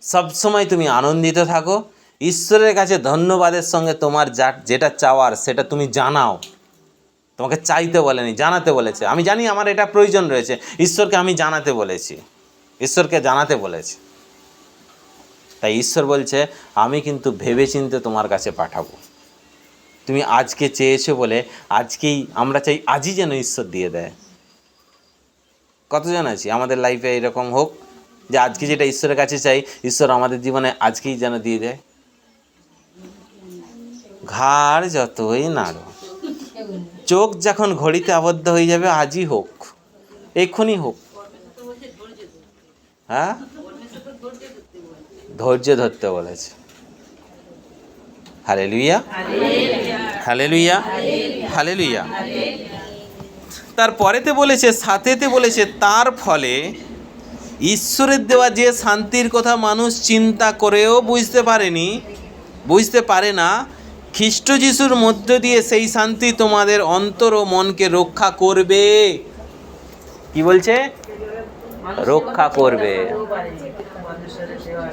সবসময় তুমি আনন্দিত থাকো, ঈশ্বরের কাছে ধন্যবাদের সঙ্গে তোমার যেটা চাওয়ার সেটা তুমি জানাও। তোমাকে চাইতে বলেনি, জানাতে বলেছে। আমি জানি আমার এটা প্রয়োজন রয়েছে, ঈশ্বরকে আমি জানাতে বলেছি, ঈশ্বরকে জানাতে বলেছি। তাই ঈশ্বর বলছে আমি কিন্তু ভেবেচিন্তে তোমার কাছে পাঠাবো। তুমি আজকে চেয়েছো বলে আজকেই আমরা চাই, আজই যেন ঈশ্বর দিয়ে দেয়। কতজন আছি আমাদের লাইফে এরকম হোক যে আজকে যেটা ঈশ্বরের কাছে চাই, ঈশ্বর আমাদের জীবনে আজকেই যেন দিয়ে দেয়। ঘাড় যতই নাড়ো, চোখ যখন ঘড়িতে আবদ্ধ হয়ে যাবে, আজই হোক, এক্ষুনি হোক। হ্যাঁ, ধৈর্য ধরতে বলেছে। Hallelujah, hallelujah, hallelujah. তারপরেতে বলেছে, সাথেতে বলেছে, তার ফলে ঈশ্বরের দেওয়া যে শান্তির কথা মানুষ চিন্তা করেও বুঝতে পারে না, খ্রিস্ট যিশুর মধ্য দিয়ে সেই শান্তি তোমাদের অন্তর ও মনকে রক্ষা করবে। কি বলছে? রক্ষা করবে।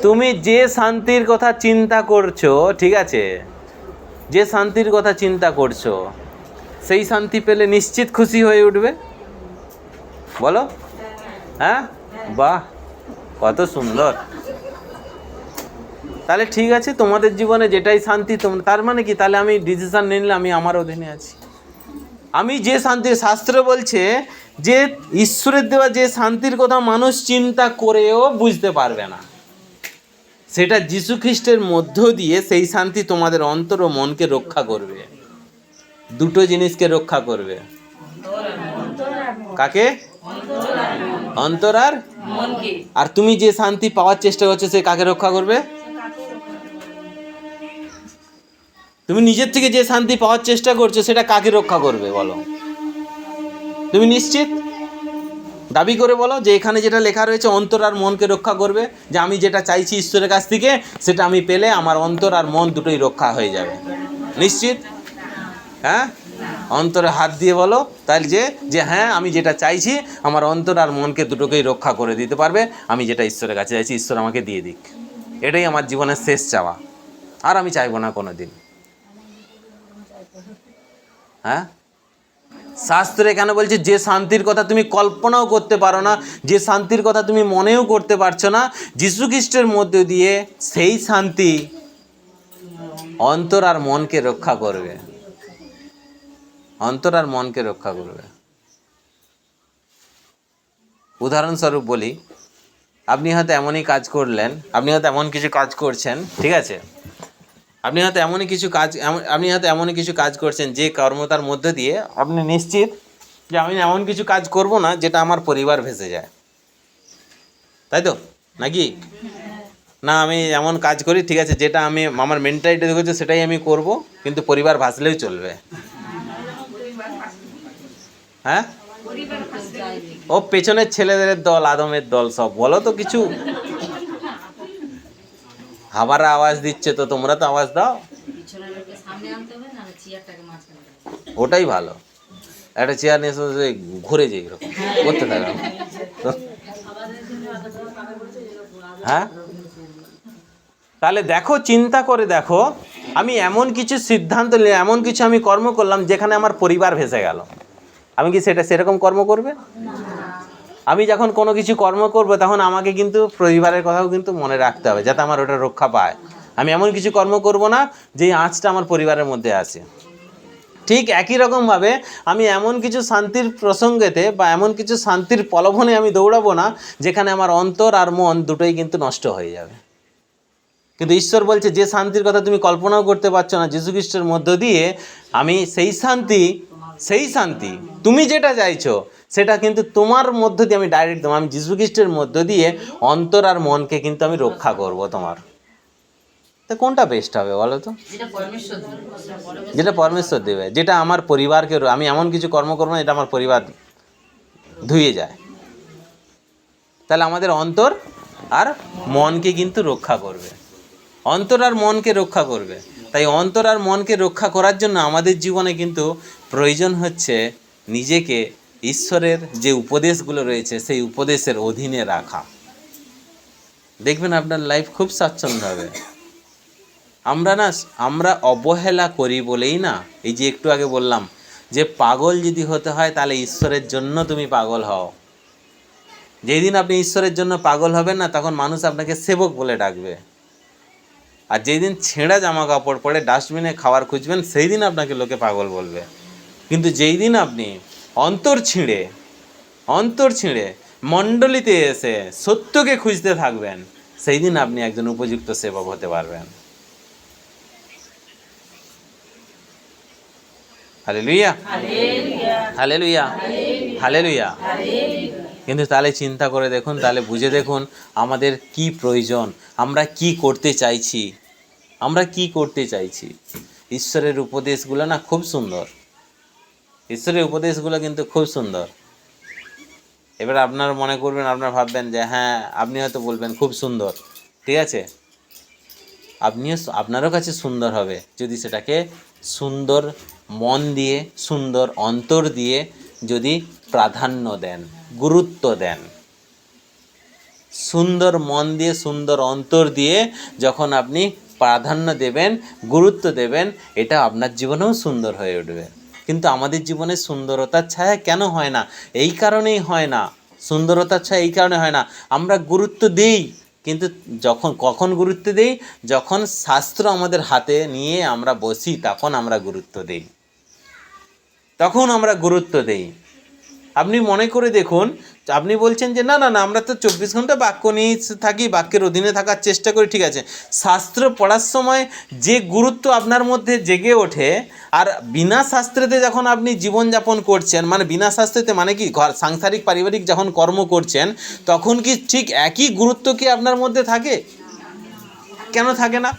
তুমি যে শান্তির কথা চিন্তা করছো, ঠিক আছে, যে শান্তির কথা চিন্তা করছো, সেই শান্তি পেলে নিশ্চিত খুশি হয়ে উঠবে। বলো, হ্যাঁ? বাহ, কত সুন্দর। তাহলে ঠিক আছে, তোমাদের জীবনে যেটাই শান্তি, তার মানে কি, তাহলে আমি ডিসিশন নিয়ে নিলে আমি আমার অধীনে আছি। আমি যে শান্তি, শাস্ত্র বলছে যে ঈশ্বরের দেওয়া যে শান্তির কথা মানুষ চিন্তা করেও বুঝতে পারবে না, সেটা যীশু খ্রিস্টের মধ্য দিয়ে সেই শান্তি তোমাদের অন্তর ও মনকে রক্ষা করবে। দুটো জিনিসকে রক্ষা করবে। কাকে? অন্তর আর মনকে। আর তুমি যে শান্তি পাওয়ার চেষ্টা করছো, সে কাকে রক্ষা করবে? তুমি নিজের থেকে যে শান্তি পাওয়ার চেষ্টা করছো, সেটা কাকে রক্ষা করবে বলো? তুমি নিশ্চিত দাবি করে বলো যে এখানে যেটা লেখা রয়েছে অন্তর আর মনকে রক্ষা করবে, যে আমি যেটা চাইছি ঈশ্বরের কাছ থেকে, সেটা আমি পেলে আমার অন্তর আর মন দুটোই রক্ষা হয়ে যাবে। নিশ্চিত? হ্যাঁ, অন্তরে হাত দিয়ে বলো তাহলে যে হ্যাঁ, আমি যেটা চাইছি আমার অন্তর আর মনকে দুটোকেই রক্ষা করে দিতে পারবে। আমি যেটা ঈশ্বরের কাছে চাইছি, ঈশ্বর আমাকে দিয়ে দিক। এটাই আমার জীবনের শেষ চাওয়া, আর আমি চাইবো না কোনো দিন। হ্যাঁ, শাস্ত্রে কেন বলছে যে শান্তির কথা তুমি কল্পনাও করতে পারো না, যে শান্তির কথা তুমি মনেও করতে পারছো না, যীশু খ্রিস্টের মধ্যে দিয়ে সেই শান্তি অন্তর আর মনকে রক্ষা করবে। অন্তর আর মনকে রক্ষা করবে। উদাহরণস্বরূপ বলি, আপনি হয়তো এমনই কাজ করলেন, আপনি হয়তো এমন কিছু কাজ করছেন, ঠিক আছে, আপনি হয়তো এমনই কিছু কাজ করছেন যে কর্মতার মধ্যে দিয়ে আপনি নিশ্চিত যে আমি এমন কিছু কাজ করব না যেটা আমার পরিবার ভেসে যায়, তাই তো নাকি? না, আমি এমন কাজ করি, ঠিক আছে, যেটা আমি আমার মেন্টালিটি দেখেছি সেটাই আমি করব, কিন্তু পরিবার ভাসলেও চলবে। হ্যাঁ, ও পেছনের ছেলেদের দল, আদমের দল সব, বলো তো কিছু। হাওয়ারা আওয়াজ দিচ্ছে তো তোমরা তো আওয়াজ দাও। ওটাই ভালো, একটা চেয়ার নিয়ে এসে ঘুরে যাই, এরকম করতে থাকো। হ্যাঁ, তাহলে দেখো, চিন্তা করে দেখো, আমি এমন কিছু সিদ্ধান্ত নিলাম, এমন কিছু আমি কর্ম করলাম যেখানে আমার পরিবার ভেসে গেল, আমি কি সেরকম কর্ম করবে? আমি যখন কোনো কিছু কর্ম করব, তখন আমাকে কিন্তু পরিবারের কথাও কিন্তু মনে রাখতে হবে, যাতে আমার ওটা রক্ষা পায়। আমি এমন কিছু কর্ম করব না যে আঁচটা আমার পরিবারের মধ্যে আসে। ঠিক একই রকমভাবে আমি এমন কিছু শান্তির প্রসঙ্গেতে বা এমন কিছু শান্তির প্রলোভনে আমি দৌড়াবো না যেখানে আমার অন্তর আর মন দুটোই কিন্তু নষ্ট হয়ে যাবে। কিন্তু ঈশ্বর বলছে যে শান্তির কথা তুমি কল্পনাও করতে পারছো না, যীশু খ্রিস্টের মধ্য দিয়ে আমি সেই শান্তি তুমি যেটা চাইছো সেটা কিন্তু তোমার মধ্য দিয়ে আমি ডাইরেক্ট দেবো। আমি যীশু খ্রিস্টের মধ্য দিয়ে অন্তর আর মনকে কিন্তু আমি রক্ষা করব তোমার। তা কোনটা বেস্ট হবে বলো তো? যেটা পরমেশ্বর দেবে, যেটা আমার পরিবারকে, আমি এমন কিছু কর্ম করবো না এটা আমার পরিবার ধুয়ে যায়। তাহলে আমাদের অন্তর আর মনকে কিন্তু রক্ষা করবে, অন্তর আর মনকে রক্ষা করবে। তাই অন্তর আর মনকে রক্ষা করার জন্য আমাদের জীবনে কিন্তু প্রয়োজন হচ্ছে নিজেকে ঈশ্বরের যে উপদেশগুলো রয়েছে সেই উপদেশের অধীনে রাখা। দেখবেন আপনার লাইফ খুব স্বাচ্ছন্দ্য হবে। আমরা অবহেলা করি বলেই না, এই যে একটু আগে বললাম যে পাগল যদি হতে হয় তাহলে ঈশ্বরের জন্য তুমি পাগল হও। যেই দিন আপনি ঈশ্বরের জন্য পাগল হবেন না, তখন মানুষ আপনাকে সেবক বলে ডাকবে। আর যেই দিন ছেঁড়া জামা কাপড় পরে ডাস্টবিনে খাবার খুঁজবেন, সেই দিন আপনাকে লোকে পাগল বলবে। কিন্তু যেই দিন আপনি অন্তর ছিঁড়ে মণ্ডলীতে এসে সত্যকে খুঁজতে থাকবেন, সেই দিন আপনি একজন উপযুক্ত সেবক হতে পারবেন। Hallelujah, hallelujah, hallelujah. কিন্তু তাহলে চিন্তা করে দেখুন, তাহলে বুঝে দেখুন আমাদের কি প্রয়োজন, আমরা কি করতে চাইছি, আমরা কি করতে চাইছি। ঈশ্বরের উপদেশগুলো না খুব সুন্দর, ঈশ্বরের উপদেশগুলো কিন্তু খুব সুন্দর। এবার আপনারা মনে করবেন, আপনারা ভাববেন যে হ্যাঁ, আপনি হয়তো বলবেন খুব সুন্দর, ঠিক আছে, আপনিও আপনারও কাছে সুন্দর হবে যদি সেটাকে সুন্দর মন দিয়ে, সুন্দর অন্তর দিয়ে যদি প্রাধান্য দেন, গুরুত্ব দেন। সুন্দর মন দিয়ে, সুন্দর অন্তর দিয়ে যখন আপনি প্রাধান্য দেবেন, গুরুত্ব দেবেন, এটা আপনার জীবনেও সুন্দর হয়ে উঠবে। কিন্তু আমাদের জীবনে সুন্দরতার ছায়া কেন হয় না? এই কারণেই হয় না, সুন্দরতার ছায়া এই কারণে হয় না, আমরা গুরুত্ব দিই, কিন্তু কখন গুরুত্ব দিই? যখন শাস্ত্র আমাদের হাতে নিয়ে আমরা বসি, তখন আমরা গুরুত্ব দিই, তখন আমরা গুরুত্ব দিই। আপনি মনে করে দেখুন, আপনি বলছেন যে না না না, আমরা তো 24 ঘন্টা বাক্য নিয়ে থাকি, বাক্যের অধীনে থাকার চেষ্টা করি, ঠিক আছে। শাস্ত্র পড়ার সময় যে গুরুত্ব আপনার মধ্যে জেগে ওঠে, আর বিনা শাস্ত্রেতে যখন আপনি জীবনযাপন করছেন, মানে বিনা শাস্ত্রেতে মানে কি, ঘর সাংসারিক পারিবারিক যখন কর্ম করছেন, তখন কি ঠিক একই গুরুত্ব কি আপনার মধ্যে থাকে? কেন থাকে না?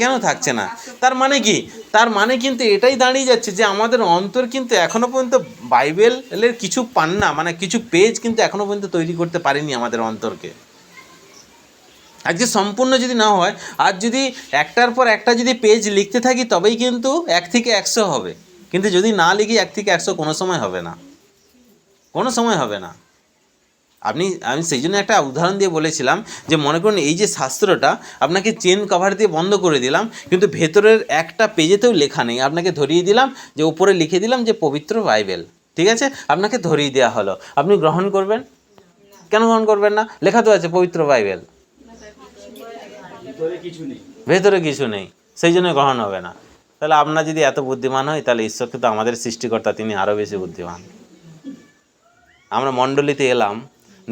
কেন থাকছে না? তার মানে কি? তার মানে কিন্তু এটাই দাঁড়িয়ে যাচ্ছে যে আমাদের অন্তর কিন্তু এখনও পর্যন্ত বাইবেলের কিছু পান্না, মানে কিছু পেজ কিন্তু এখনও পর্যন্ত তৈরি করতে পারেনি আমাদের অন্তরকে। আজকে সম্পূর্ণ যদি না হয়, আর যদি একটার পর একটা যদি পেজ লিখতে থাকি, তবেই কিন্তু 1 থেকে 100 হবে। কিন্তু যদি না লিখি 1 থেকে 100 কোনো সময় হবে না, কোনো সময় হবে না। আমি সেই জন্য একটা উদাহরণ দিয়ে বলেছিলাম যে মনে করুন এই যে শাস্ত্রটা আপনাকে চেন কভার দিয়ে বন্ধ করে দিলাম, কিন্তু ভেতরের একটা পেজেতেও লেখা নেই, আপনাকে ধরিয়ে দিলাম যে উপরে লিখে দিলাম যে পবিত্র বাইবেল, ঠিক আছে, আপনাকে ধরিয়ে দেওয়া হলো, আপনি গ্রহণ করবেন? কেন গ্রহণ করবেন না? লেখা তো আছে পবিত্র বাইবেল, ভেতরে কিছু নেই, সেই জন্য গ্রহণ হবে না। তাহলে আপনার যদি এত বুদ্ধিমান হয়, তাহলে ঈশ্বরকে তো আমাদের সৃষ্টিকর্তা, তিনি আরও বেশি বুদ্ধিমান। আমরা মণ্ডলীতে এলাম,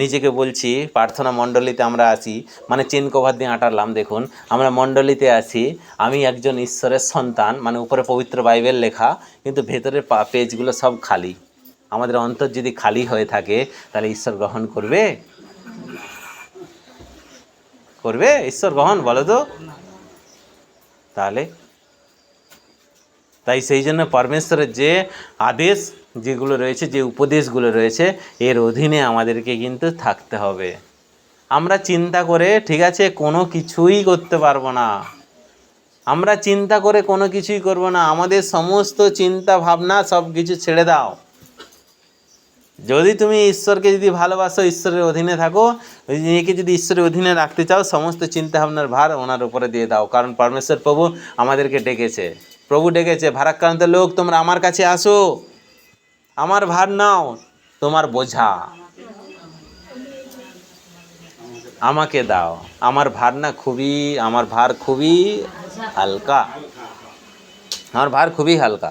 নিজেকে বলছি প্রার্থনা মণ্ডলীতে আমরা আসি, মানে চেন কভার দিয়ে আঁটারলাম, দেখুন আমরা মণ্ডলীতে আছি, আমি একজন ঈশ্বরের সন্তান, মানে উপরে পবিত্র বাইবেল লেখা, কিন্তু ভেতরের পেজগুলো সব খালি। আমাদের অন্তর যদি খালি হয়ে থাকে, তাহলে ঈশ্বর গ্রহণ করবে? করবে ঈশ্বর গ্রহণ? বলো তো। তাহলে তাই সেই জন্য পরমেশ্বরের যে আদেশ যেগুলো রয়েছে, যে উপদেশগুলো রয়েছে, এর অধীনে আমাদেরকে কিন্তু থাকতে হবে। আমরা চিন্তা করে, ঠিক আছে, কোনো কিছুই করতে পারবো না, আমরা চিন্তা করে কোনো কিছুই করব না। আমাদের সমস্ত চিন্তা ভাবনা সব কিছু ছেড়ে দাও। যদি তুমি ঈশ্বরকে যদি ভালোবাসো, ঈশ্বরের অধীনে থাকো, নিজেকে যদি ঈশ্বরের অধীনে রাখতে চাও, সমস্ত চিন্তা ভাবনার ভার ওনার উপরে দিয়ে দাও। কারণ পরমেশ্বর প্রভু আমাদেরকে ডেকেছে, প্রভু ডেকেছে, ভারাক্রান্ত লোক তোমরা আমার কাছে আসো, আমার ভার নাও, তোমার বোঝা আমাকে দাও, আমার ভার না খুবই, আমার ভার খুবই হালকা, আমার ভার খুবই হালকা।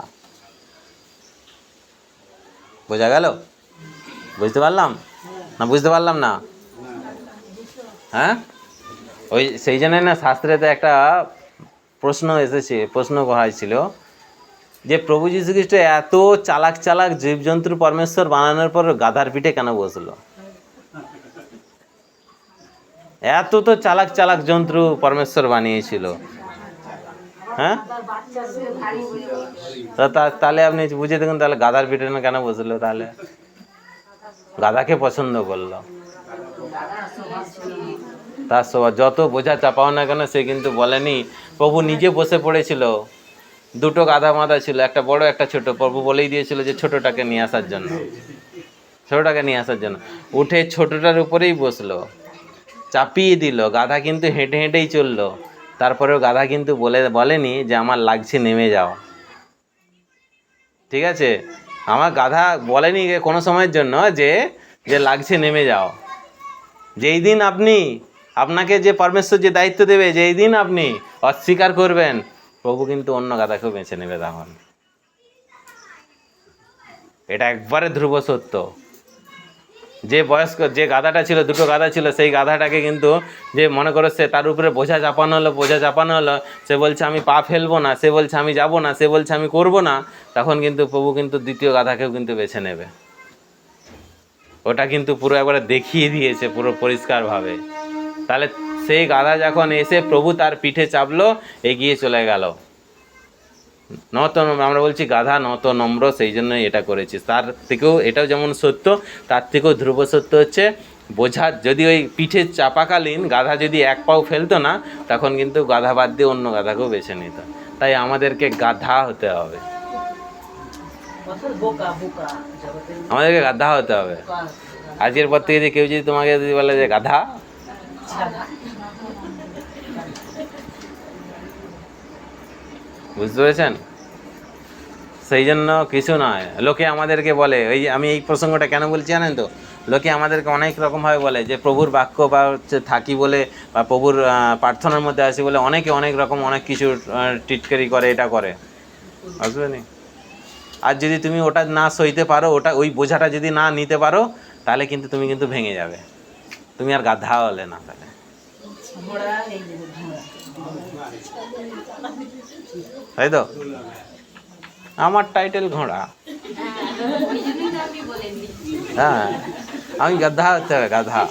বোঝা গেল? বুঝতে পারলাম না? বুঝতে পারলাম না? হ্যাঁ, ওই সেই জন্যই না শাস্ত্রেতে একটা প্রশ্ন এসেছে, প্রশ্ন করা হয়েছিল যে প্রভু যীশু খ্রিস্ট এত চালাক চালাক জীবজন্তু পরমেশ্বর বানানোর পর গাধার পিঠে কেন বসলো? এত তো চালাক চালাক যন্ত্র পরমেশ্বর বানিয়েছিল, হ্যাঁ, তাহলে আপনি বুঝে দেখুন, তাহলে গাধার পিঠে কেন বসলো? তাহলে গাধাকে পছন্দ করলো, তার স্বভাব যত বোঝা চাপাও না কেন, সে কিন্তু বলেনি। প্রভু নিজে বসে পড়েছিল, দুটো গাধা মাদা ছিল, একটা বড় একটা ছোট, প্রভু বলেই দিয়েছিল যে ছোটটাকে নিয়ে আসার জন্য, ছোটটাকে নিয়ে আসার জন্য। উঠে ছোটটার উপরেই বসলো, চাপিয়ে দিল, গাধা কিন্তু হেঁটে হেঁটেই চললো। তারপরেও গাধা কিন্তু বলেনি যে আমার লাগছে, নেমে যাও, ঠিক আছে, আমার গাধা বলেনি কোনো সময়ের জন্য যে লাগছে, নেমে যাও। যেই দিন আপনাকে যে পরমেশ্বর যে দায়িত্ব দেবে, যেই দিন আপনি অস্বীকার করবেন, প্রভু কিন্তু অন্য গাধাকেও বেছে নেবে তখন। এটা একবারে ধ্রুব সত্য। যে বয়স্ক যে গাধাটা ছিল, দুটো গাধা ছিল, সেই গাধাটাকে কিন্তু যে মনে করো সে তার উপরে বোঝা চাপানো হলো, সে বলছে আমি পা ফেলবো না, সে বলছে আমি যাব না, সে বলছে আমি করব না, তখন কিন্তু প্রভু কিন্তু দ্বিতীয় গাধাকেও কিন্তু বেছে নেবে। ওটা কিন্তু পুরো একবারে দেখিয়ে দিয়েছে পুরো পরিষ্কারভাবে। তাহলে সেই গাধা যখন এসে প্রভু তার পিঠে চাপলো, এগিয়ে চলে গেল। নত আমরা বলছি গাধা নত নম্র, সেই জন্যই এটা করেছি। তার থেকেও এটাও যেমন সত্য, তার থেকেও ধ্রুব সত্য হচ্ছে বোঝা, যদি ওই পিঠে চাপাকালীন গাধা যদি এক পাও ফেলতো না, তখন কিন্তু গাধা বাদ দিয়ে অন্য গাধাকেও বেছে নিত। তাই আমাদেরকে গাধা হতে হবে, আমাদেরকে গাধা হতে হবে। আজকের পর থেকে যে কেউ যদি তোমাকে যদি বলে যে গাধা, বুঝতে পেরেছেন? সেই জন্য কিছু নয়। লোকে আমাদেরকে বলে, ওই যে আমি এই প্রসঙ্গটা কেন বলছি জানেন তো, লোকে আমাদেরকে অনেক রকমভাবে বলে যে প্রভুর বাক্য বা হচ্ছে থাকি বলে বা প্রভুর প্রার্থনার মধ্যে আসি বলে অনেকে অনেক রকম অনেক কিছু টিটকারি করে, এটা করে, বুঝবে নি? আর যদি তুমি ওটা না সইতে পারো, ওটা ওই বোঝাটা যদি না নিতে পারো, তাহলে কিন্তু তুমি কিন্তু ভেঙে যাবে, তুমি আর গাধা হলে না। তাহলে তাই তো আমার টাইটেল ঘোড়া, হ্যাঁ আমি গাধা হতে হবে, গাধা।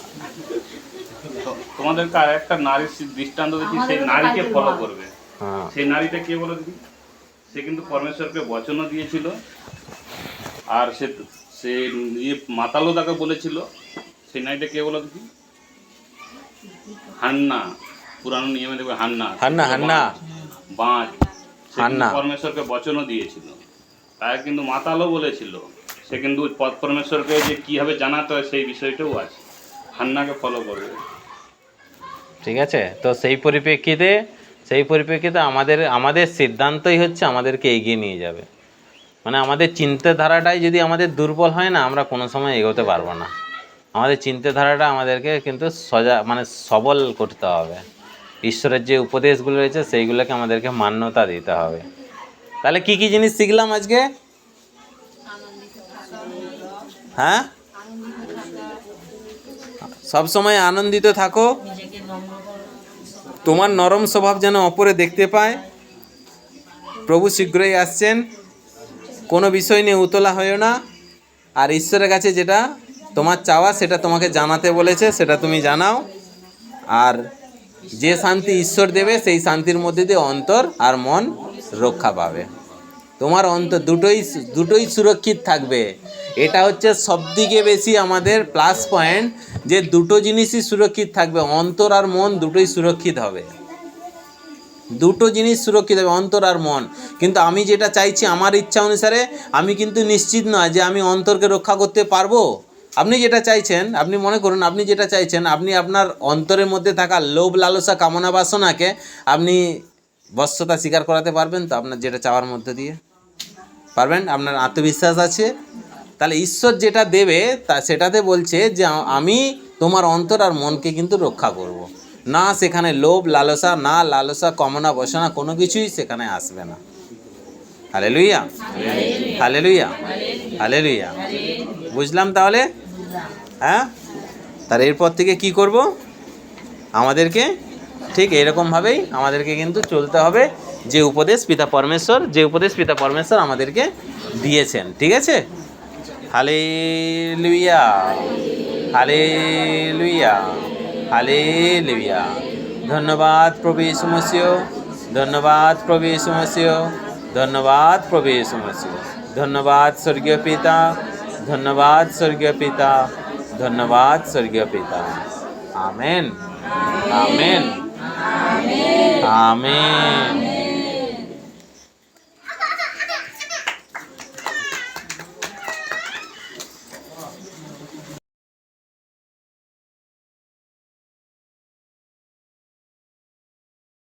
তোমাদেরকে আর একটা নারীর দৃষ্টান্ত দিচ্ছি, সেই নারীকে ফলো করবে। হ্যাঁ, সেই নারীটা কে বলো দিদি? সে কিন্তু পরমেশ্বরকে বচনও দিয়েছিল, আর সে সে মাতালো তাকে বলেছিল। সেই নারীটা কে বলো দিদি? হান্না। পুরানো নিয়মে দেখবে হান্না, হান্না, হান্না, বাঁচ। সে হান্না। কিন্তু পরমেশ্বরকে বচনও দিয়েছিল, তাই কিন্তু মাতালও বলেছিল। সে কিন্তু পরমেশ্বরকে যে কিভাবে জানাতে হয় সেই বিষয়টাও আছে। হান্নাকে ফলো করবে, ঠিক আছে? তো সেই পরিপ্রেক্ষিতে আমাদের সিদ্ধান্তই হচ্ছে আমাদেরকে এগিয়ে নিয়ে যাবে। মানে আমাদের চিন্তাধারাটাই যদি আমাদের দুর্বল হয় না, আমরা কোনো সময় এগোতে পারবো না। আমাদের চিন্তাধারাটা আমাদেরকে কিন্তু সবল করতে হবে। ঈশ্বরের যে উপদেশগুলো রয়েছে সেইগুলোকে আমাদেরকে মান্যতা দিতে হবে। তাহলে কি কি জিনিস শিখলাম আজকে? হ্যাঁ, সবসময় আনন্দিত থাকো, তোমার নরম স্বভাব যেন অপরে দেখতে পায়। প্রভু শীঘ্রই আসছেন, কোনো বিষয় নিয়ে উতলা হয়েও না। আর ঈশ্বরের কাছে যেটা তোমার চাওয়া সেটা তোমাকে জানাতে বলেছে, সেটা তুমি জানাও। আর যে শান্তি ঈশ্বর দেবে সেই শান্তির মধ্যে দিয়ে অন্তর আর মন রক্ষা পাবে। তোমার অন্তর দুটোই সুরক্ষিত থাকবে। এটা হচ্ছে সবথেকে বেশি আমাদের প্লাস পয়েন্ট, যে দুটো জিনিসই সুরক্ষিত থাকবে, অন্তর আর মন দুটোই সুরক্ষিত হবে। দুটো জিনিস সুরক্ষিত হবে, অন্তর আর মন। কিন্তু আমি যেটা চাইছি আমার ইচ্ছা অনুসারে, আমি কিন্তু নিশ্চিত নয় যে আমি অন্তরকে রক্ষা করতে পারবো। আপনি যেটা চাইছেন, আপনি মনে করুন আপনি যেটা চাইছেন, আপনি আপনার অন্তরের মধ্যে থাকা লোভ লালসা কামনা বাসনাকে আপনি বশ্যতা স্বীকার করাতে পারবেন তো? আপনার যেটা চাওয়ার মধ্যে দিয়ে পারবেন? আপনার আত্মবিশ্বাস আছে? তাহলে ঈশ্বর যেটা দেবে তা সেটাতে বলছে যে আমি তোমার অন্তর আর মনকে কিন্তু রক্ষা করব। না সেখানে লোভ লালসা, না লালসা কামনা বাসনা, কোনো কিছুই সেখানে আসবে না। Hallelujah, hallelujah, hallelujah. বুঝলাম তাহলে? হ্যাঁ, তার এরপর থেকে কি করব? আমাদেরকে ঠিক এরকমভাবেই আমাদেরকে কিন্তু চলতে হবে, যে উপদেশ পিতা পরমেশ্বর আমাদেরকে দিয়েছেন। ঠিক আছে? Hallelujah, hallelujah, hallelujah. ধন্যবাদ প্রভু যীশু মসিহ, ধন্যবাদ প্রভু যীশু মসিহ, ধন্যবাদ প্রভু যীশু মসিহ। ধন্যবাদ স্বর্গীয় পিতা, ধন্যবাদ স্বর্গীয় পিতা, ধন্যবাদ স্বর্গীয় পিতা। Amen, amen, amen.